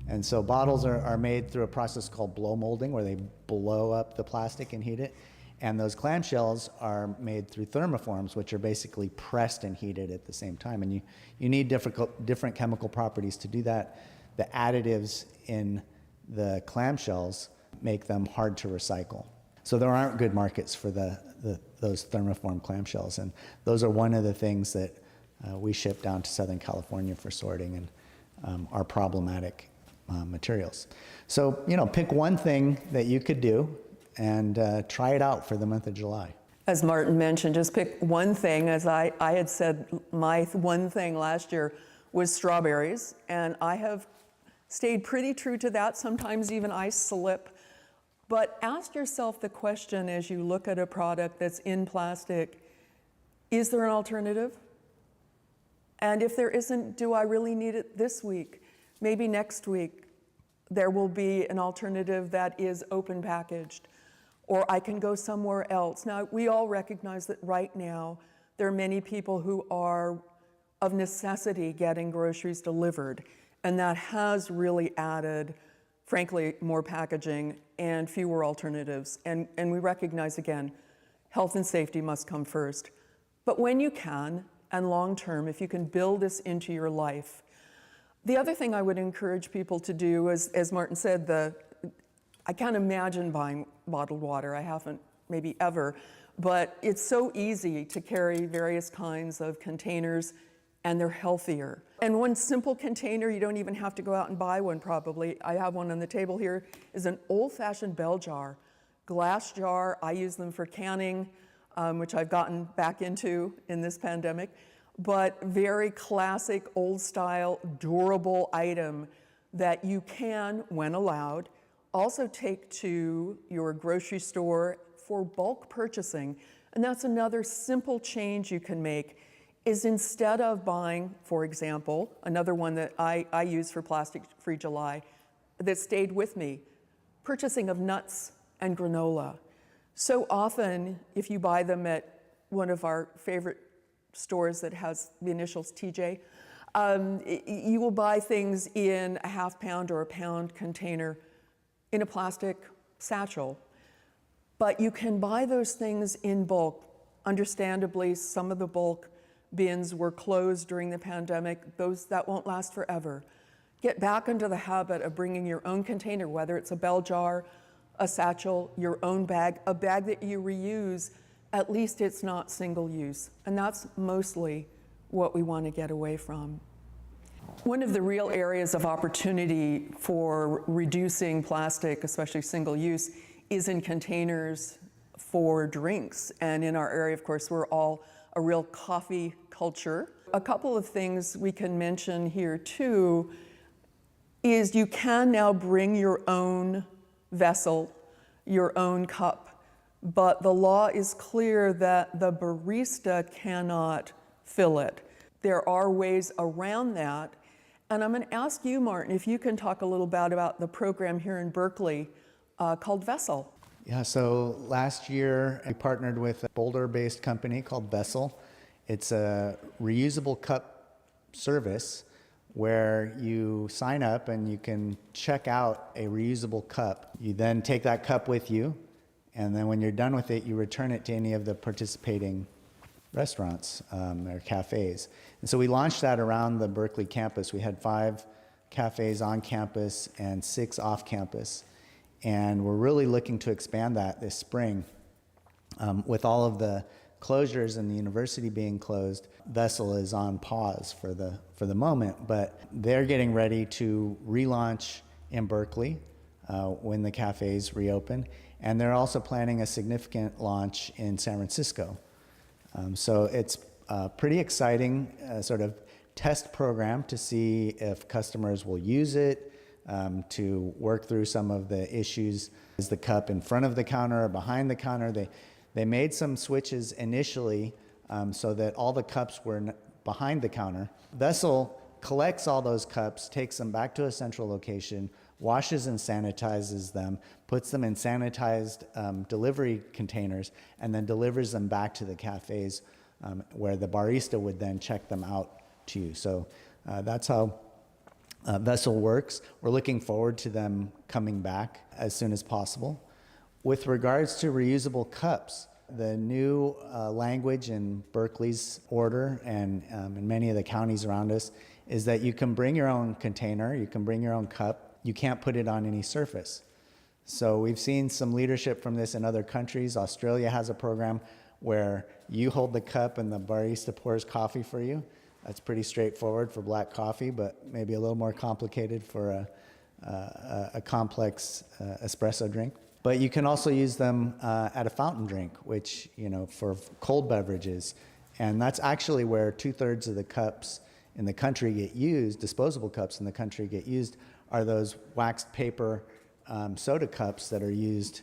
And so bottles are made through a process called blow molding, where they blow up the plastic and heat it. And those clamshells are made through thermoforms, which are basically pressed and heated at the same time. And you need different chemical properties to do that. The additives in the clamshells make them hard to recycle. So there aren't good markets for those thermoform clamshells. And those are one of the things that we ship down to Southern California for sorting, and are problematic materials. So, pick one thing that you could do and try it out for the month of July. As Martin mentioned, just pick one thing. As I had said, my one thing last year was strawberries, and I have stayed pretty true to that. Sometimes even I slip. But ask yourself the question as you look at a product that's in plastic, is there an alternative? And if there isn't, do I really need it this week? Maybe next week there will be an alternative that is open packaged, or I can go somewhere else. Now, we all recognize that right now there are many people who are of necessity getting groceries delivered, and that has really added, frankly, more packaging and fewer alternatives. And we recognize, again, health and safety must come first. But when you can, and long-term, if you can build this into your life. The other thing I would encourage people to do is, as Martin said, I can't imagine buying bottled water. I haven't maybe ever, but it's so easy to carry various kinds of containers, and they're healthier. And one simple container, you don't even have to go out and buy one probably. I have one on the table here, is an old-fashioned bell jar, glass jar. I use them for canning, which I've gotten back into in this pandemic, but very classic, old-style, durable item that you can, when allowed, also take to your grocery store for bulk purchasing. And that's another simple change you can make, is instead of buying, for example, another one that I use for Plastic-Free July that stayed with me, purchasing of nuts and granola. So often, if you buy them at one of our favorite stores that has the initials TJ, you will buy things in a half-pound or a pound container in a plastic satchel. But you can buy those things in bulk. Understandably, some of the bulk bins were closed during the pandemic. That won't last forever. Get back into the habit of bringing your own container, whether it's a bell jar, a satchel, your own bag, a bag that you reuse. At least it's not single use. And that's mostly what we want to get away from. One of the real areas of opportunity for reducing plastic, especially single use, is in containers for drinks. And in our area, of course, we're all a real coffee culture. A couple of things we can mention here too is you can now bring your own vessel, your own cup, but the law is clear that the barista cannot fill it. There are ways around that, and I'm going to ask you, Martin, if you can talk a little bit about the program here in Berkeley called Vessel. Yeah, so last year we partnered with a Boulder-based company called Vessel. It's a reusable cup service where you sign up and you can check out a reusable cup. You then take that cup with you, and then when you're done with it, you return it to any of the participating restaurants or cafes. And so we launched that around the Berkeley campus. We had 5 cafes on campus and 6 off campus. And we're really looking to expand that this spring. With all of the closures and the university being closed, Vessel is on pause for the moment, but they're getting ready to relaunch in Berkeley when the cafes reopen. And they're also planning a significant launch in San Francisco. So it's a pretty exciting sort of test program to see if customers will use it, to work through some of the issues. Is the cup in front of the counter or behind the counter? They made some switches initially so that all the cups were behind the counter. Vessel collects all those cups, takes them back to a central location, washes and sanitizes them, puts them in sanitized delivery containers, and then delivers them back to the cafes where the barista would then check them out to you. So that's how Vessel works. We're looking forward to them coming back as soon as possible. With regards to reusable cups, the new language in Berkeley's order and in many of the counties around us is that you can bring your own container, you can bring your own cup, you can't put it on any surface. So we've seen some leadership from this in other countries. Australia has a program where you hold the cup and the barista pours coffee for you. That's pretty straightforward for black coffee, but maybe a little more complicated for a complex espresso drink. But you can also use them at a fountain drink, which, for cold beverages. And that's actually where 2/3 of the cups in the country get used, disposable cups in the country get used, are those waxed paper soda cups that are used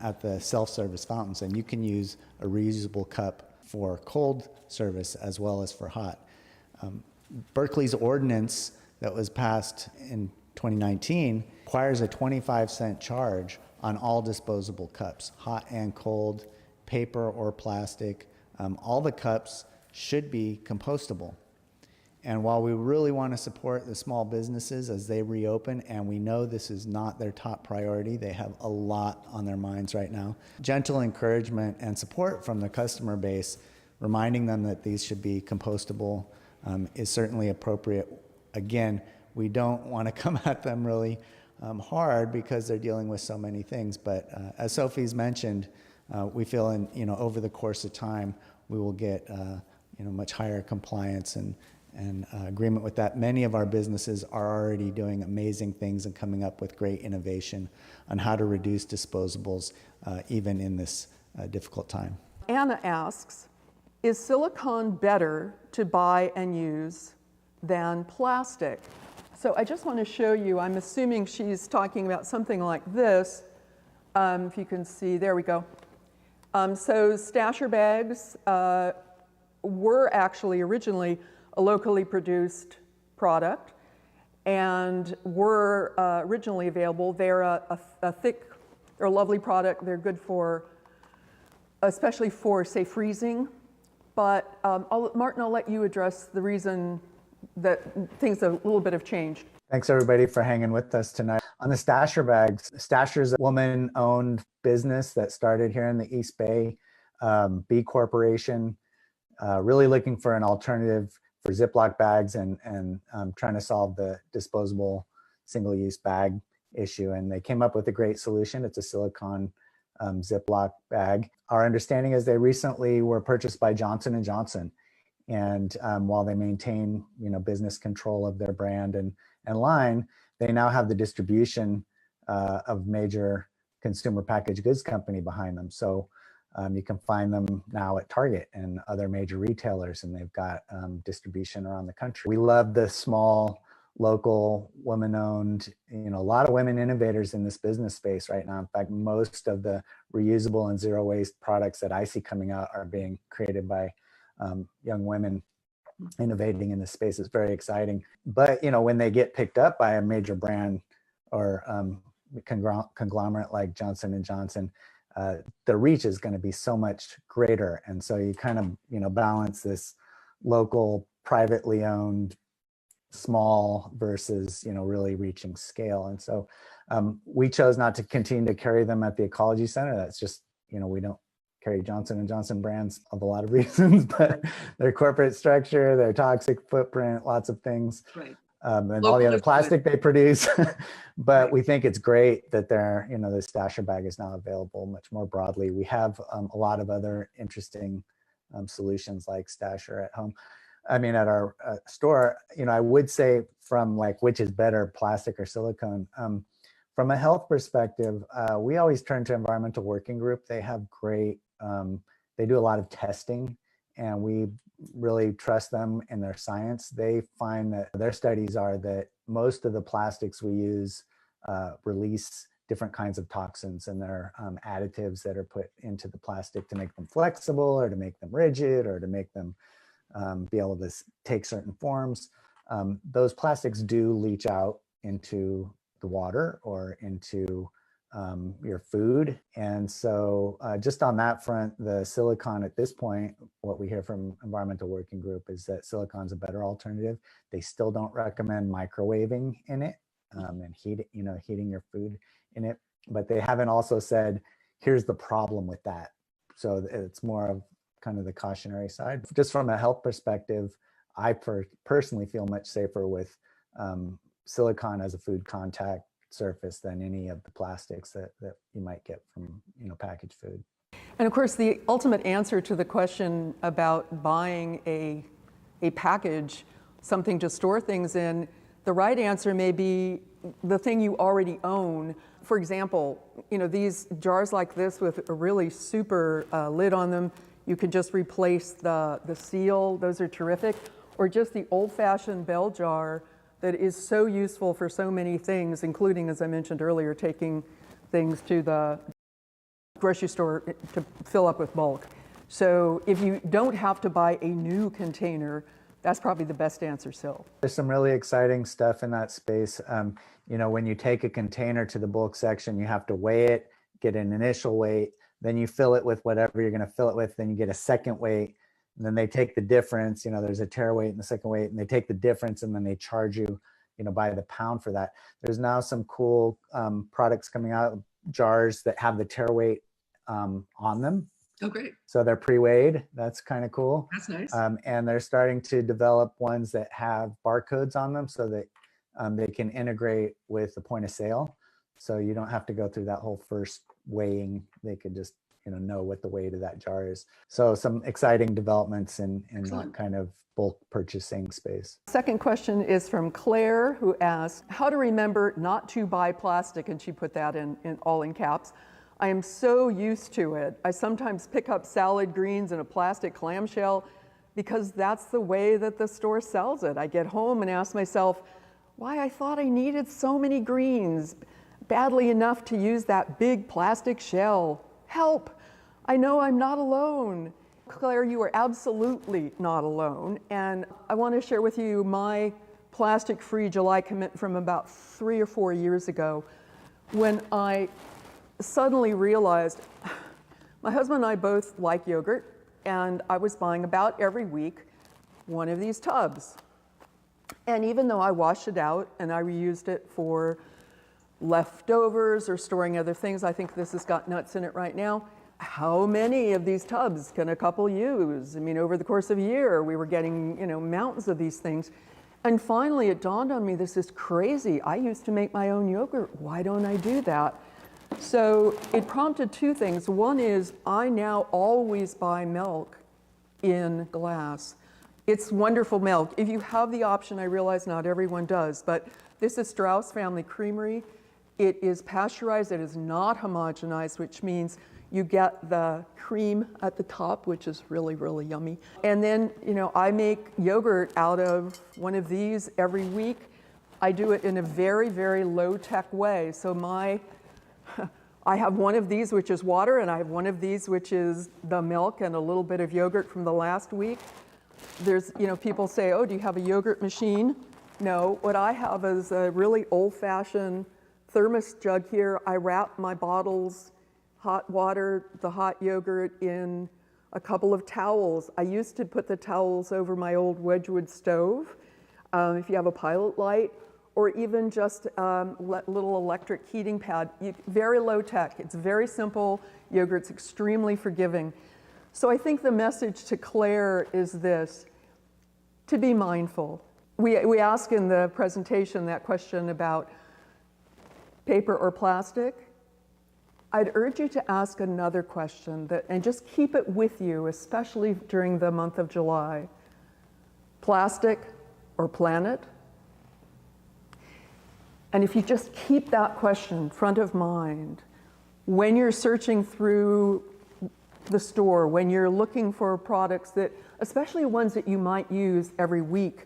at the self-service fountains. And you can use a reusable cup for cold service as well as for hot. Berkeley's ordinance that was passed in 2019 requires a 25-cent charge on all disposable cups, hot and cold, paper or plastic. All the cups should be compostable. And while we really want to support the small businesses as they reopen, and we know this is not their top priority, they have a lot on their minds right now, gentle encouragement and support from the customer base, reminding them that these should be compostable, is certainly appropriate. Again, we don't want to come at them really hard because they're dealing with so many things. But as Sophie's mentioned, we feel over the course of time, we will get much higher compliance and agreement with that. Many of our businesses are already doing amazing things and coming up with great innovation on how to reduce disposables even in this difficult time. Anna asks, is silicone better to buy and use than plastic? So I just want to show you, I'm assuming she's talking about something like this. If you can see, there we go. So stasher bags were actually originally a locally produced product and were originally available. They're a thick, they're a lovely product. They're good for, especially for, say, freezing. But Martin, I'll let you address the reason that things a little bit have changed. Thanks everybody for hanging with us tonight. On the stasher bags, Stasher is a woman-owned business that started here in the East Bay, B Corporation, really looking for an alternative for Ziploc bags and trying to solve the disposable single-use bag issue. And they came up with a great solution. It's a silicone Ziploc bag. Our understanding is they recently were purchased by Johnson & Johnson. And while they maintain, business control of their brand and line, they now have the distribution of major consumer packaged goods company behind them. So you can find them now at Target and other major retailers, and they've got distribution around the country. We love the small, local, women-owned, a lot of women innovators in this business space right now. In fact, most of the reusable and zero-waste products that I see coming out are being created by young women innovating in this space. Is very exciting. But when they get picked up by a major brand or conglomerate like Johnson & Johnson, the reach is going to be so much greater. And so you kind of balance this local, privately owned small versus, really reaching scale. And so we chose not to continue to carry them at the Ecology Center. That's just, we don't carry Johnson & Johnson brands of a lot of reasons, but their corporate structure, their toxic footprint, lots of things. Right. And all the other plastic they produce. But we think it's great that they're, the stasher bag is now available much more broadly. We have a lot of other interesting solutions like stasher at home. I mean, at our store, I would say from like, which is better, plastic or silicone? From a health perspective, we always turn to Environmental Working Group. They have great, they do a lot of testing, and we really trust them in their science. They find that their studies are that most of the plastics we use release different kinds of toxins, and they're additives that are put into the plastic to make them flexible or to make them rigid or to make them be able to take certain forms. Those plastics do leach out into the water or into your food. And so just on that front, the silicone at this point, what we hear from Environmental Working Group is that silicone's a better alternative. They still don't recommend microwaving in it and heating your food in it. But they haven't also said, here's the problem with that. So it's more of kind of the cautionary side. Just from a health perspective, I personally feel much safer with silicone as a food contact surface than any of the plastics that you might get from packaged food. And of course, the ultimate answer to the question about buying a package, something to store things in, the right answer may be the thing you already own. For example, these jars like this with a really super lid on them, you could just replace the seal. Those are terrific. Or just the old-fashioned bell jar that is so useful for so many things, including, as I mentioned earlier, taking things to the grocery store to fill up with bulk. So if you don't have to buy a new container, that's probably the best answer still. There's some really exciting stuff in that space. When you take a container to the bulk section, you have to weigh it, get an initial weight, then you fill it with whatever you're going to fill it with, then you get a second weight, and then they take the difference. There's a tare weight and the second weight, and they take the difference, and then they charge you, by the pound for that. There's now some cool products coming out, jars that have the tare weight on them. Oh, great. So they're pre-weighed. That's kind of cool. That's nice. And they're starting to develop ones that have barcodes on them so that they can integrate with the point of sale. So you don't have to go through that whole first weighing. They could just know what the weight of that jar is. So some exciting developments in that kind of bulk purchasing space. Second question is from Claire, who asked, how to remember not to buy plastic, and she put that in all in caps. I am so used to it. I sometimes pick up salad greens in a plastic clamshell because that's the way that the store sells it. I get home and ask myself, why I thought I needed so many greens badly enough to use that big plastic shell. Help! I know I'm not alone. Claire, you are absolutely not alone. And I want to share with you my plastic-free July commit from about 3 or 4 years ago, when I suddenly realized my husband and I both like yogurt, and I was buying about every week one of these tubs. And even though I washed it out and I reused it for leftovers or storing other things, I think this has got nuts in it right now. How many of these tubs can a couple use? I mean, over the course of a year, we were getting, mountains of these things. And finally, it dawned on me, this is crazy. I used to make my own yogurt. Why don't I do that? So it prompted two things. One is I now always buy milk in glass. It's wonderful milk. If you have the option, I realize not everyone does, but this is Strauss Family Creamery. It is pasteurized. It is not homogenized, which means you get the cream at the top, which is really, really yummy. And then, I make yogurt out of one of these every week. I do it in a very, very low-tech way. So I have one of these, which is water, and I have one of these, which is the milk and a little bit of yogurt from the last week. There's, people say, oh, do you have a yogurt machine? No, what I have is a really old-fashioned thermos jug here. I wrap my bottles, hot water, the hot yogurt in a couple of towels. I used to put the towels over my old Wedgwood stove. if you have a pilot light, or even just little electric heating pad. Very low tech. It's very simple. Yogurt's extremely forgiving. So I think the message to Claire is this: to be mindful. We ask in the presentation that question about paper or plastic. I'd urge you to ask another question and just keep it with you, especially during the month of July. Plastic or planet? And if you just keep that question front of mind, when you're searching through the store, when you're looking for products that, especially ones that you might use every week,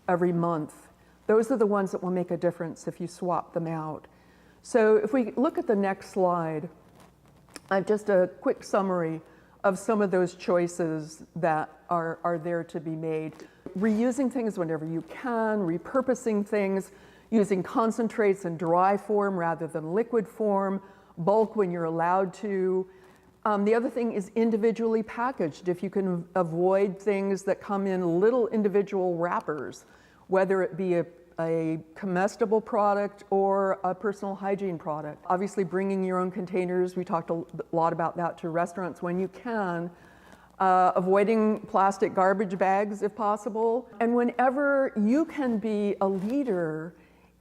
every month, those are the ones that will make a difference if you swap them out. So if we look at the next slide, just a quick summary of some of those choices that are there to be made. Reusing things whenever you can, repurposing things, using concentrates in dry form rather than liquid form, bulk when you're allowed to. The other thing is individually packaged. If you can avoid things that come in little individual wrappers, whether it be a comestible product or a personal hygiene product. Obviously bringing your own containers, we talked a lot about that, to restaurants when you can. Avoiding plastic garbage bags if possible. And whenever you can be a leader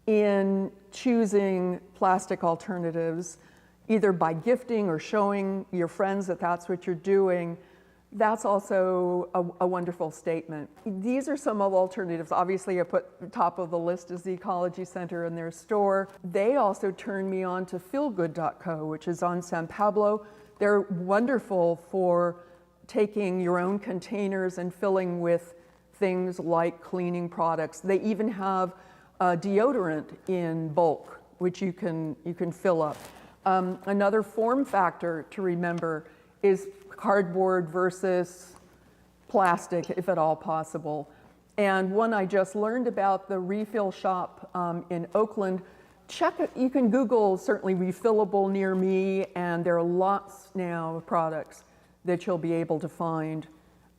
in choosing plastic alternatives, either by gifting or showing your friends that that's what you're doing, that's also a wonderful statement. These are some of the alternatives. Obviously, I put top of the list is the Ecology Center and their store. They also turned me on to feelgood.co, which is on San Pablo. They're wonderful for taking your own containers and filling with things like cleaning products. They even have deodorant in bulk, which you can fill up. Another form factor to remember is cardboard versus plastic, if at all possible. And one I just learned about, the refill shop in Oakland. Check it, you can Google certainly refillable near me, and there are lots now of products that you'll be able to find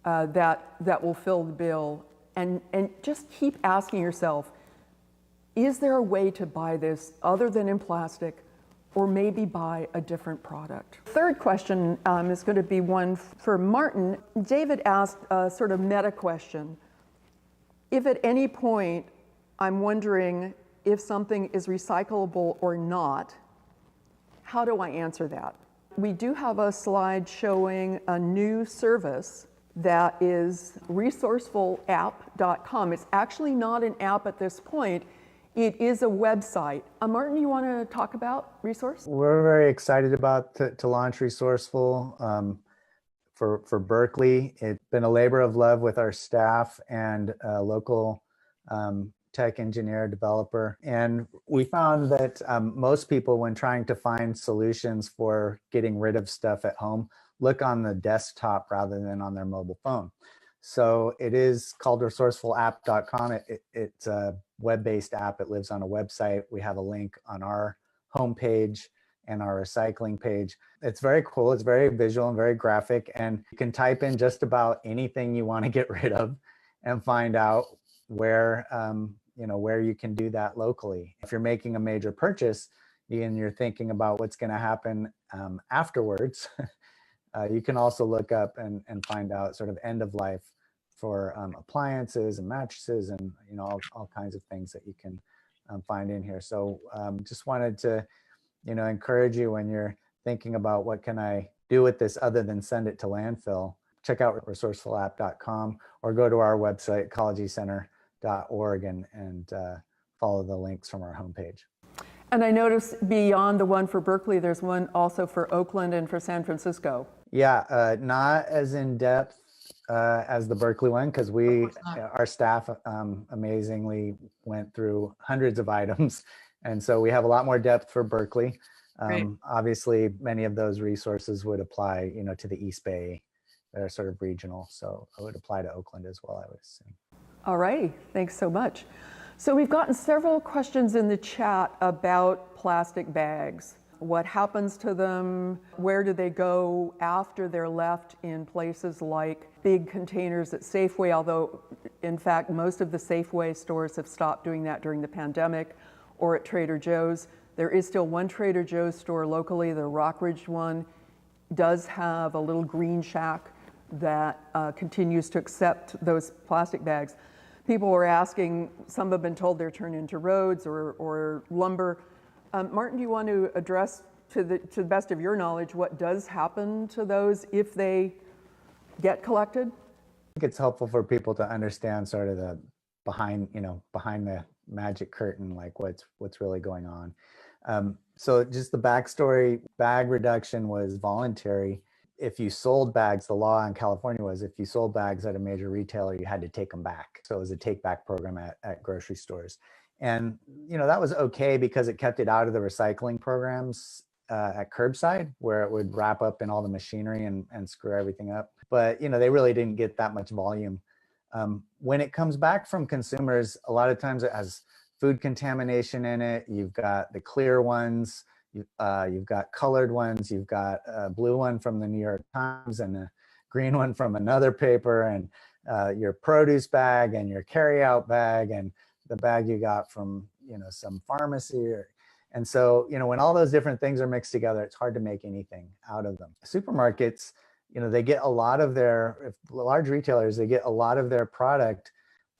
that will fill the bill. And just keep asking yourself, is there a way to buy this other than in plastic, or maybe buy a different product? Third question is going to be one for Martin. David asked a sort of meta question. If at any point I'm wondering if something is recyclable or not, how do I answer that? We do have a slide showing a new service that is resourcefullapp.com. It's actually not an app at this point. It is a website. Martin, you want to talk about Resource? We're very excited about to launch Resourceful for Berkeley. It's been a labor of love with our staff and a local tech engineer developer. And we found that most people, when trying to find solutions for getting rid of stuff at home, look on the desktop rather than on their mobile phone. So it is called resourcefullapp.com. It's a web-based app. It lives on a website. We have a link on our homepage and our recycling page. It's very cool. It's very visual and very graphic. And you can type in just about anything you want to get rid of and find out where, where you can do that locally. If you're making a major purchase and you're thinking about what's going to happen afterwards, you can also look up and find out sort of end of life for appliances and mattresses and all kinds of things that you can find in here. So just wanted to encourage you, when you're thinking about what can I do with this other than send it to landfill, check out resourcefullapp.com or go to our website ecologycenter.org and follow the links from our homepage. And I noticed beyond the one for Berkeley, there's one also for Oakland and for San Francisco. Yeah, not as in depth as the Berkeley one, because our staff amazingly went through hundreds of items. And so we have a lot more depth for Berkeley. Obviously, many of those resources would apply, to the East Bay. They're sort of regional, so it would apply to Oakland as well, I would assume. All righty, thanks so much. So we've gotten several questions in the chat about plastic bags. what happens to them, where do they go after they're left in places like big containers at Safeway, although in fact most of the Safeway stores have stopped doing that during the pandemic, or at Trader Joe's. There is still one Trader Joe's store locally, the Rockridge one, does have a little green shack that continues to accept those plastic bags. People were asking, some have been told they're turned into roads or lumber. Martin, do you want to address, to the best of your knowledge, what does happen to those if they get collected? I think it's helpful for people to understand sort of the behind the magic curtain, like what's really going on. So just the backstory, bag reduction was voluntary. If you sold bags, the law in California was if you sold bags at a major retailer, you had to take them back. So it was a take back program at grocery stores. And, that was okay because it kept it out of the recycling programs at curbside, where it would wrap up in all the machinery and screw everything up. But, they really didn't get that much volume. When it comes back from consumers, a lot of times it has food contamination in it. You've got the clear ones, you've got colored ones, you've got a blue one from the New York Times and a green one from another paper, and your produce bag and your carryout bag and the bag you got from some pharmacy. And so when all those different things are mixed together, it's hard to make anything out of them. Supermarkets, they get a lot of their, large retailers, they get a lot of their product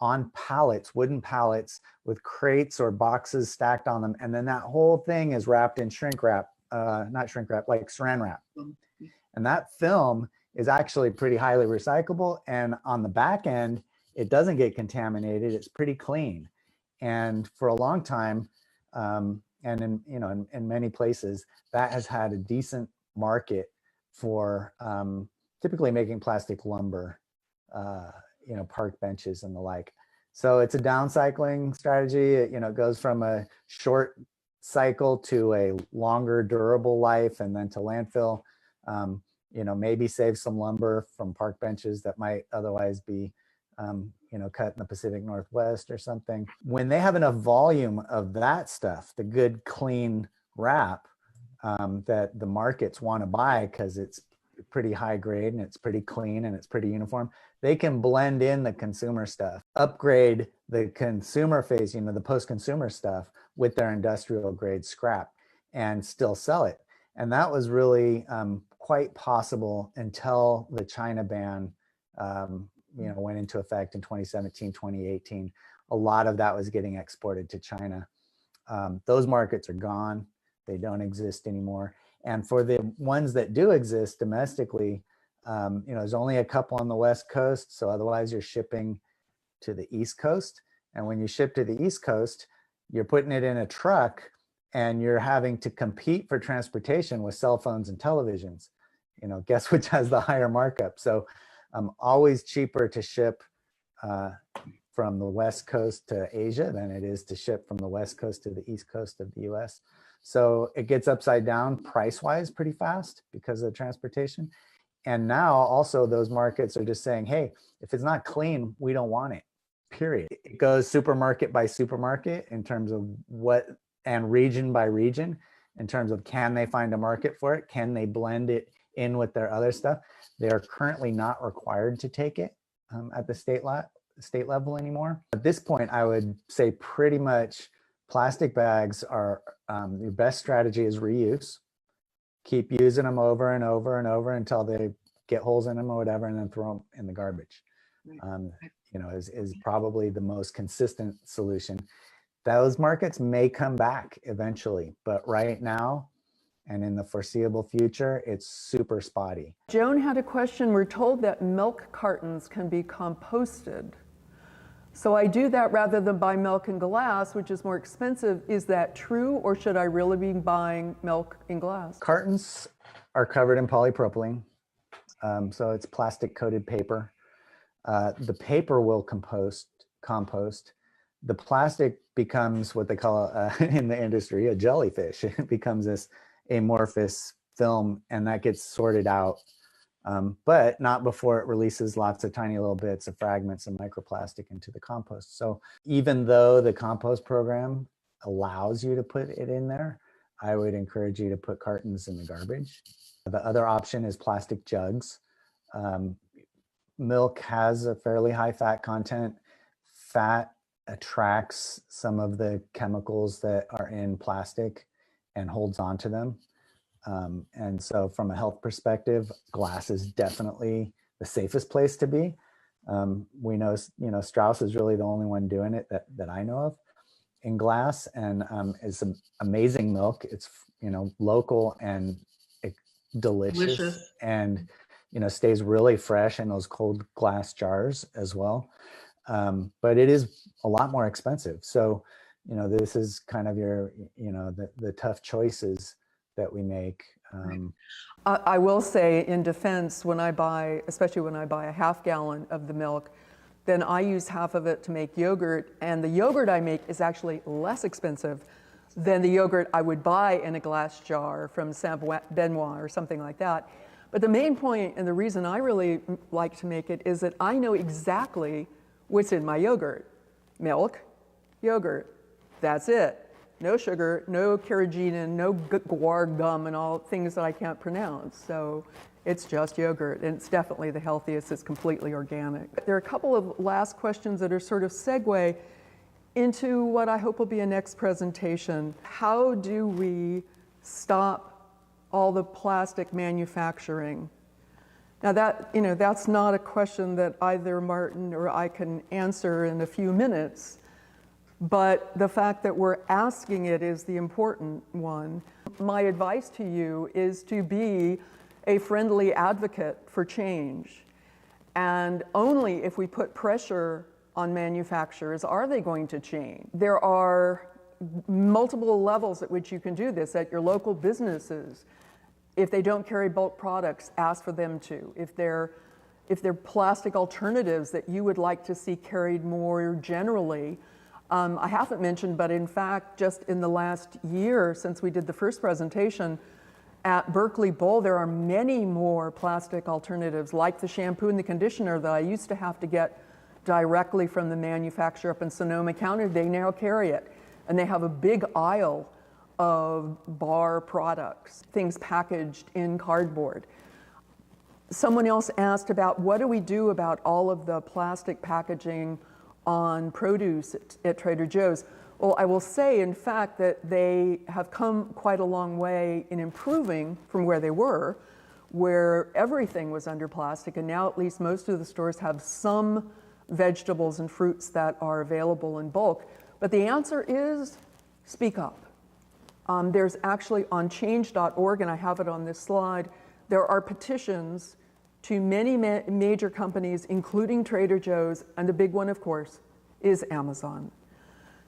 on pallets, wooden pallets with crates or boxes stacked on them. And then that whole thing is wrapped in shrink wrap, not shrink wrap, like saran wrap. And that film is actually pretty highly recyclable. And on the back end, it doesn't get contaminated. It's pretty clean. And for a long time, and in many places, that has had a decent market for typically making plastic lumber, park benches and the like. So it's a downcycling strategy. It goes from a short cycle to a longer durable life, and then to landfill. Maybe save some lumber from park benches that might otherwise be cut in the Pacific Northwest or something. When they have enough volume of that stuff, the good, clean wrap that the markets want to buy because it's pretty high grade and it's pretty clean and it's pretty uniform, they can blend in the consumer stuff, upgrade the consumer phase, the post-consumer stuff with their industrial grade scrap and still sell it. And that was really quite possible until the China ban went into effect in 2017, 2018. A lot of that was getting exported to China. Those markets are gone. They don't exist anymore. And for the ones that do exist domestically, there's only a couple on the West Coast. So otherwise you're shipping to the East Coast. And when you ship to the East Coast, you're putting it in a truck and you're having to compete for transportation with cell phones and televisions. Guess which has the higher markup. So always cheaper to ship from the West Coast to Asia than it is to ship from the West Coast to the East Coast of the US. So it gets upside down price-wise pretty fast because of the transportation. And now also those markets are just saying, hey, if it's not clean, we don't want it, period. It goes supermarket by supermarket in terms of what, and region by region in terms of can they find a market for it? Can they blend it in with their other stuff? They are currently not required to take it at the state level anymore. At this point, I would say pretty much plastic bags are, your best strategy is reuse. Keep using them over and over and over until they get holes in them or whatever, and then throw them in the garbage. Is probably the most consistent solution. Those markets may come back eventually, but right now and in the foreseeable future, it's super spotty. Joan had a question. We're told that milk cartons can be composted. So I do that rather than buy milk in glass, which is more expensive. Is that true, or should I really be buying milk in glass? Cartons are covered in polypropylene, so it's plastic coated paper. The paper will compost. The plastic becomes what they call in the industry a jellyfish. It becomes this amorphous film, and that gets sorted out, but not before it releases lots of tiny little bits of fragments of microplastic into the compost. So even though the compost program allows you to put it in there, I would encourage you to put cartons in the garbage. The other option is plastic jugs. Milk has a fairly high fat content. Fat attracts some of the chemicals that are in plastic and holds on to them. And so from a health perspective, glass is definitely the safest place to be. We know, Strauss is really the only one doing it that I know of in glass, and it's some amazing milk. It's, local and delicious. And, stays really fresh in those cold glass jars as well. But it is a lot more expensive. So, this is kind of your, the tough choices that we make. I will say in defense, especially when I buy a half gallon of the milk, then I use half of it to make yogurt, and the yogurt I make is actually less expensive than the yogurt I would buy in a glass jar from Saint Benoit or something like that. But the main point, and the reason I really like to make it, is that I know exactly what's in my yogurt. Milk, yogurt, that's it. No sugar, no carrageenan, no guar gum, and all things that I can't pronounce. So it's just yogurt, and it's definitely the healthiest. It's completely organic. There are a couple of last questions that are sort of segue into what I hope will be a next presentation. How do we stop all the plastic manufacturing? Now that's not a question that either Martin or I can answer in a few minutes, but the fact that we're asking it is the important one. My advice to you is to be a friendly advocate for change. And only if we put pressure on manufacturers are they going to change. There are multiple levels at which you can do this at your local businesses. If they don't carry bulk products, ask for them to. If they're plastic alternatives that you would like to see carried more generally, I haven't mentioned, but in fact, just in the last year since we did the first presentation, at Berkeley Bowl, there are many more plastic alternatives, like the shampoo and the conditioner that I used to have to get directly from the manufacturer up in Sonoma County. They now carry it, and they have a big aisle of bar products, things packaged in cardboard. Someone else asked about what do we do about all of the plastic packaging on produce at Trader Joe's. Well, I will say, in fact, that they have come quite a long way in improving from where they were, where everything was under plastic, and now at least most of the stores have some vegetables and fruits that are available in bulk. But the answer is speak up. There's actually on change.org, and I have it on this slide, there are petitions to many major companies, including Trader Joe's, and the big one, of course, is Amazon.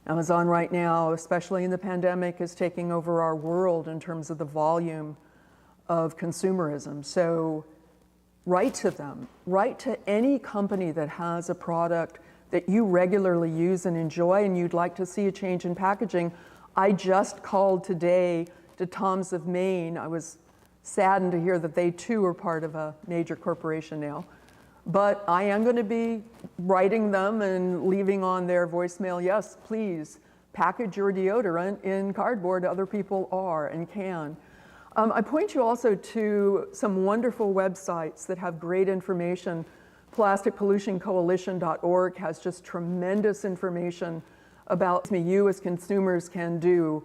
Amazon right now, especially in the pandemic, is taking over our world in terms of the volume of consumerism. So write to them, write to any company that has a product that you regularly use and enjoy and you'd like to see a change in packaging. I just called today to Tom's of Maine. I was saddened to hear that they too are part of a major corporation now. But I am going to be writing them and leaving on their voicemail, yes, please package your deodorant in cardboard. Other people are and can. I point you also to some wonderful websites that have great information. PlasticPollutionCoalition.org has just tremendous information about what you as consumers can do.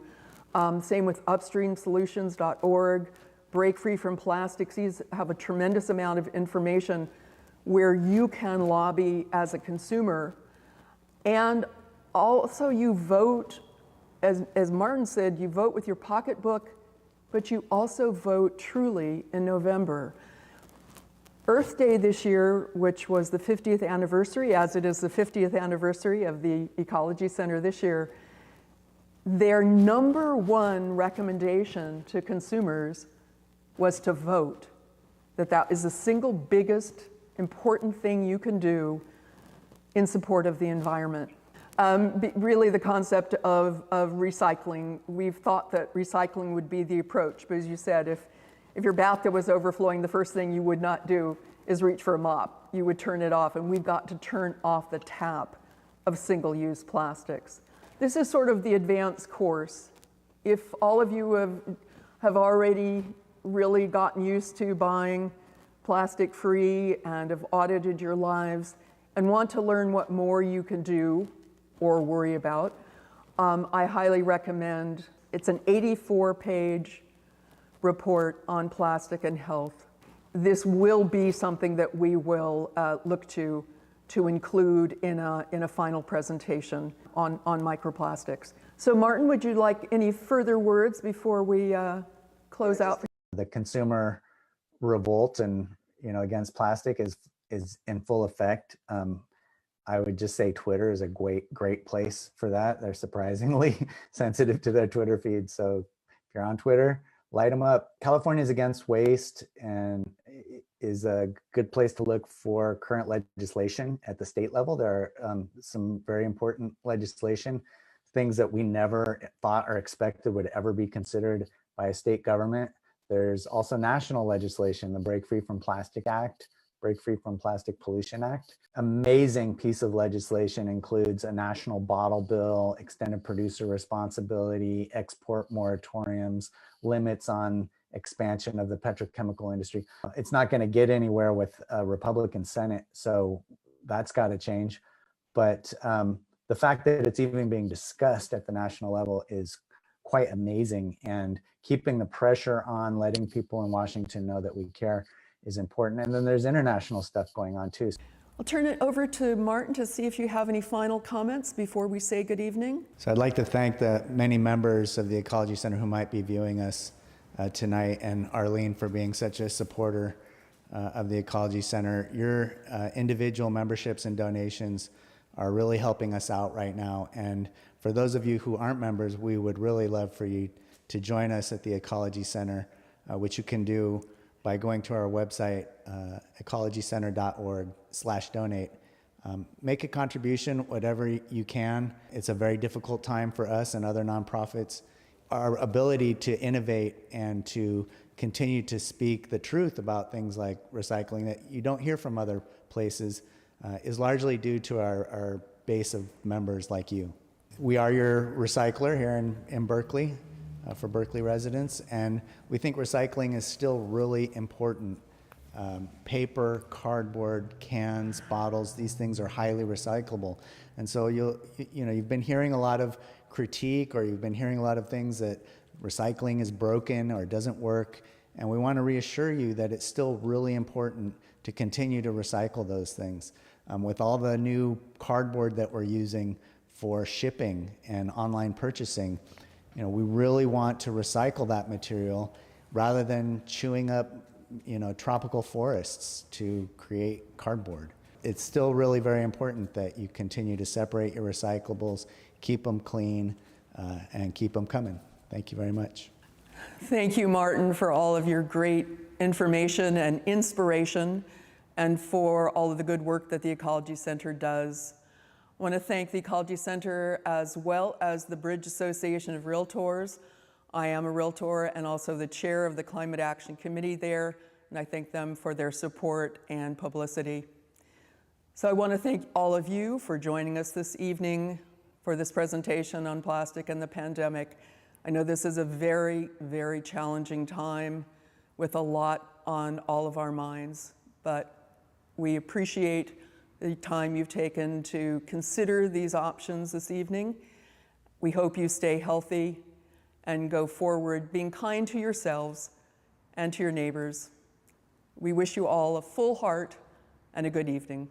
Same with UpstreamSolutions.org. Break Free from Plastics have a tremendous amount of information where you can lobby as a consumer. And also you vote, as Martin said, you vote with your pocketbook, but you also vote truly in November. Earth Day this year, which was the 50th anniversary, as it is the 50th anniversary of the Ecology Center this year, their number one recommendation to consumers was to vote. That is the single biggest important thing you can do in support of the environment. Really the concept of recycling, we've thought that recycling would be the approach, but as you said, if your bathtub was overflowing, the first thing you would not do is reach for a mop. You would turn it off, and we've got to turn off the tap of single-use plastics. This is sort of the advanced course If all of you have already really gotten used to buying plastic-free and have audited your lives and want to learn what more you can do or worry about, I highly recommend. It's an 84-page report on plastic and health. This will be something that we will look to include in a final presentation on microplastics. So Martin, would you like any further words before we close out? The consumer revolt and against plastic is in full effect. I would just say Twitter is a great place for that. They're surprisingly sensitive to their Twitter feed. So if you're on Twitter, light them up. California is against waste and is a good place to look for current legislation at the state level. There are some very important legislation, things that we never thought or expected would ever be considered by a state government. There's also national legislation, the Break Free from Plastic Act, Break Free from Plastic Pollution Act. Amazing piece of legislation includes a national bottle bill, extended producer responsibility, export moratoriums, limits on expansion of the petrochemical industry. It's not going to get anywhere with a Republican Senate, so that's got to change. But the fact that it's even being discussed at the national level is quite amazing, and keeping the pressure on, letting people in Washington know that we care is important. And then there's international stuff going on too. I'll turn it over to Martin to see if you have any final comments before we say good evening. So I'd like to thank the many members of the Ecology Center who might be viewing us tonight, and Arlene for being such a supporter of the Ecology Center. Your individual memberships and donations are really helping us out right now. And for those of you who aren't members, we would really love for you to join us at the Ecology Center, which you can do by going to our website, ecologycenter.org/donate. Make a contribution, whatever you can. It's a very difficult time for us and other nonprofits. Our ability to innovate and to continue to speak the truth about things like recycling that you don't hear from other places is largely due to our base of members like you. We are your recycler here in Berkeley, for Berkeley residents, and we think recycling is still really important. Paper, cardboard, cans, bottles, these things are highly recyclable. And so you've been hearing a lot of critique, or you've been hearing a lot of things that recycling is broken or doesn't work, and we want to reassure you that it's still really important to continue to recycle those things. With all the new cardboard that we're using for shipping and online purchasing, we really want to recycle that material rather than chewing up, tropical forests to create cardboard. It's still really very important that you continue to separate your recyclables, keep them clean, and keep them coming. Thank you very much. Thank you, Martin, for all of your great information and inspiration, and for all of the good work that the Ecology Center does. I want to thank the Ecology Center as well as the Bridge Association of Realtors. I am a realtor and also the chair of the Climate Action Committee there, and I thank them for their support and publicity. So I want to thank all of you for joining us this evening for this presentation on plastic and the pandemic. I know this is a very, very challenging time with a lot on all of our minds, but we appreciate the time you've taken to consider these options this evening. We hope you stay healthy and go forward being kind to yourselves and to your neighbors. We wish you all a full heart and a good evening.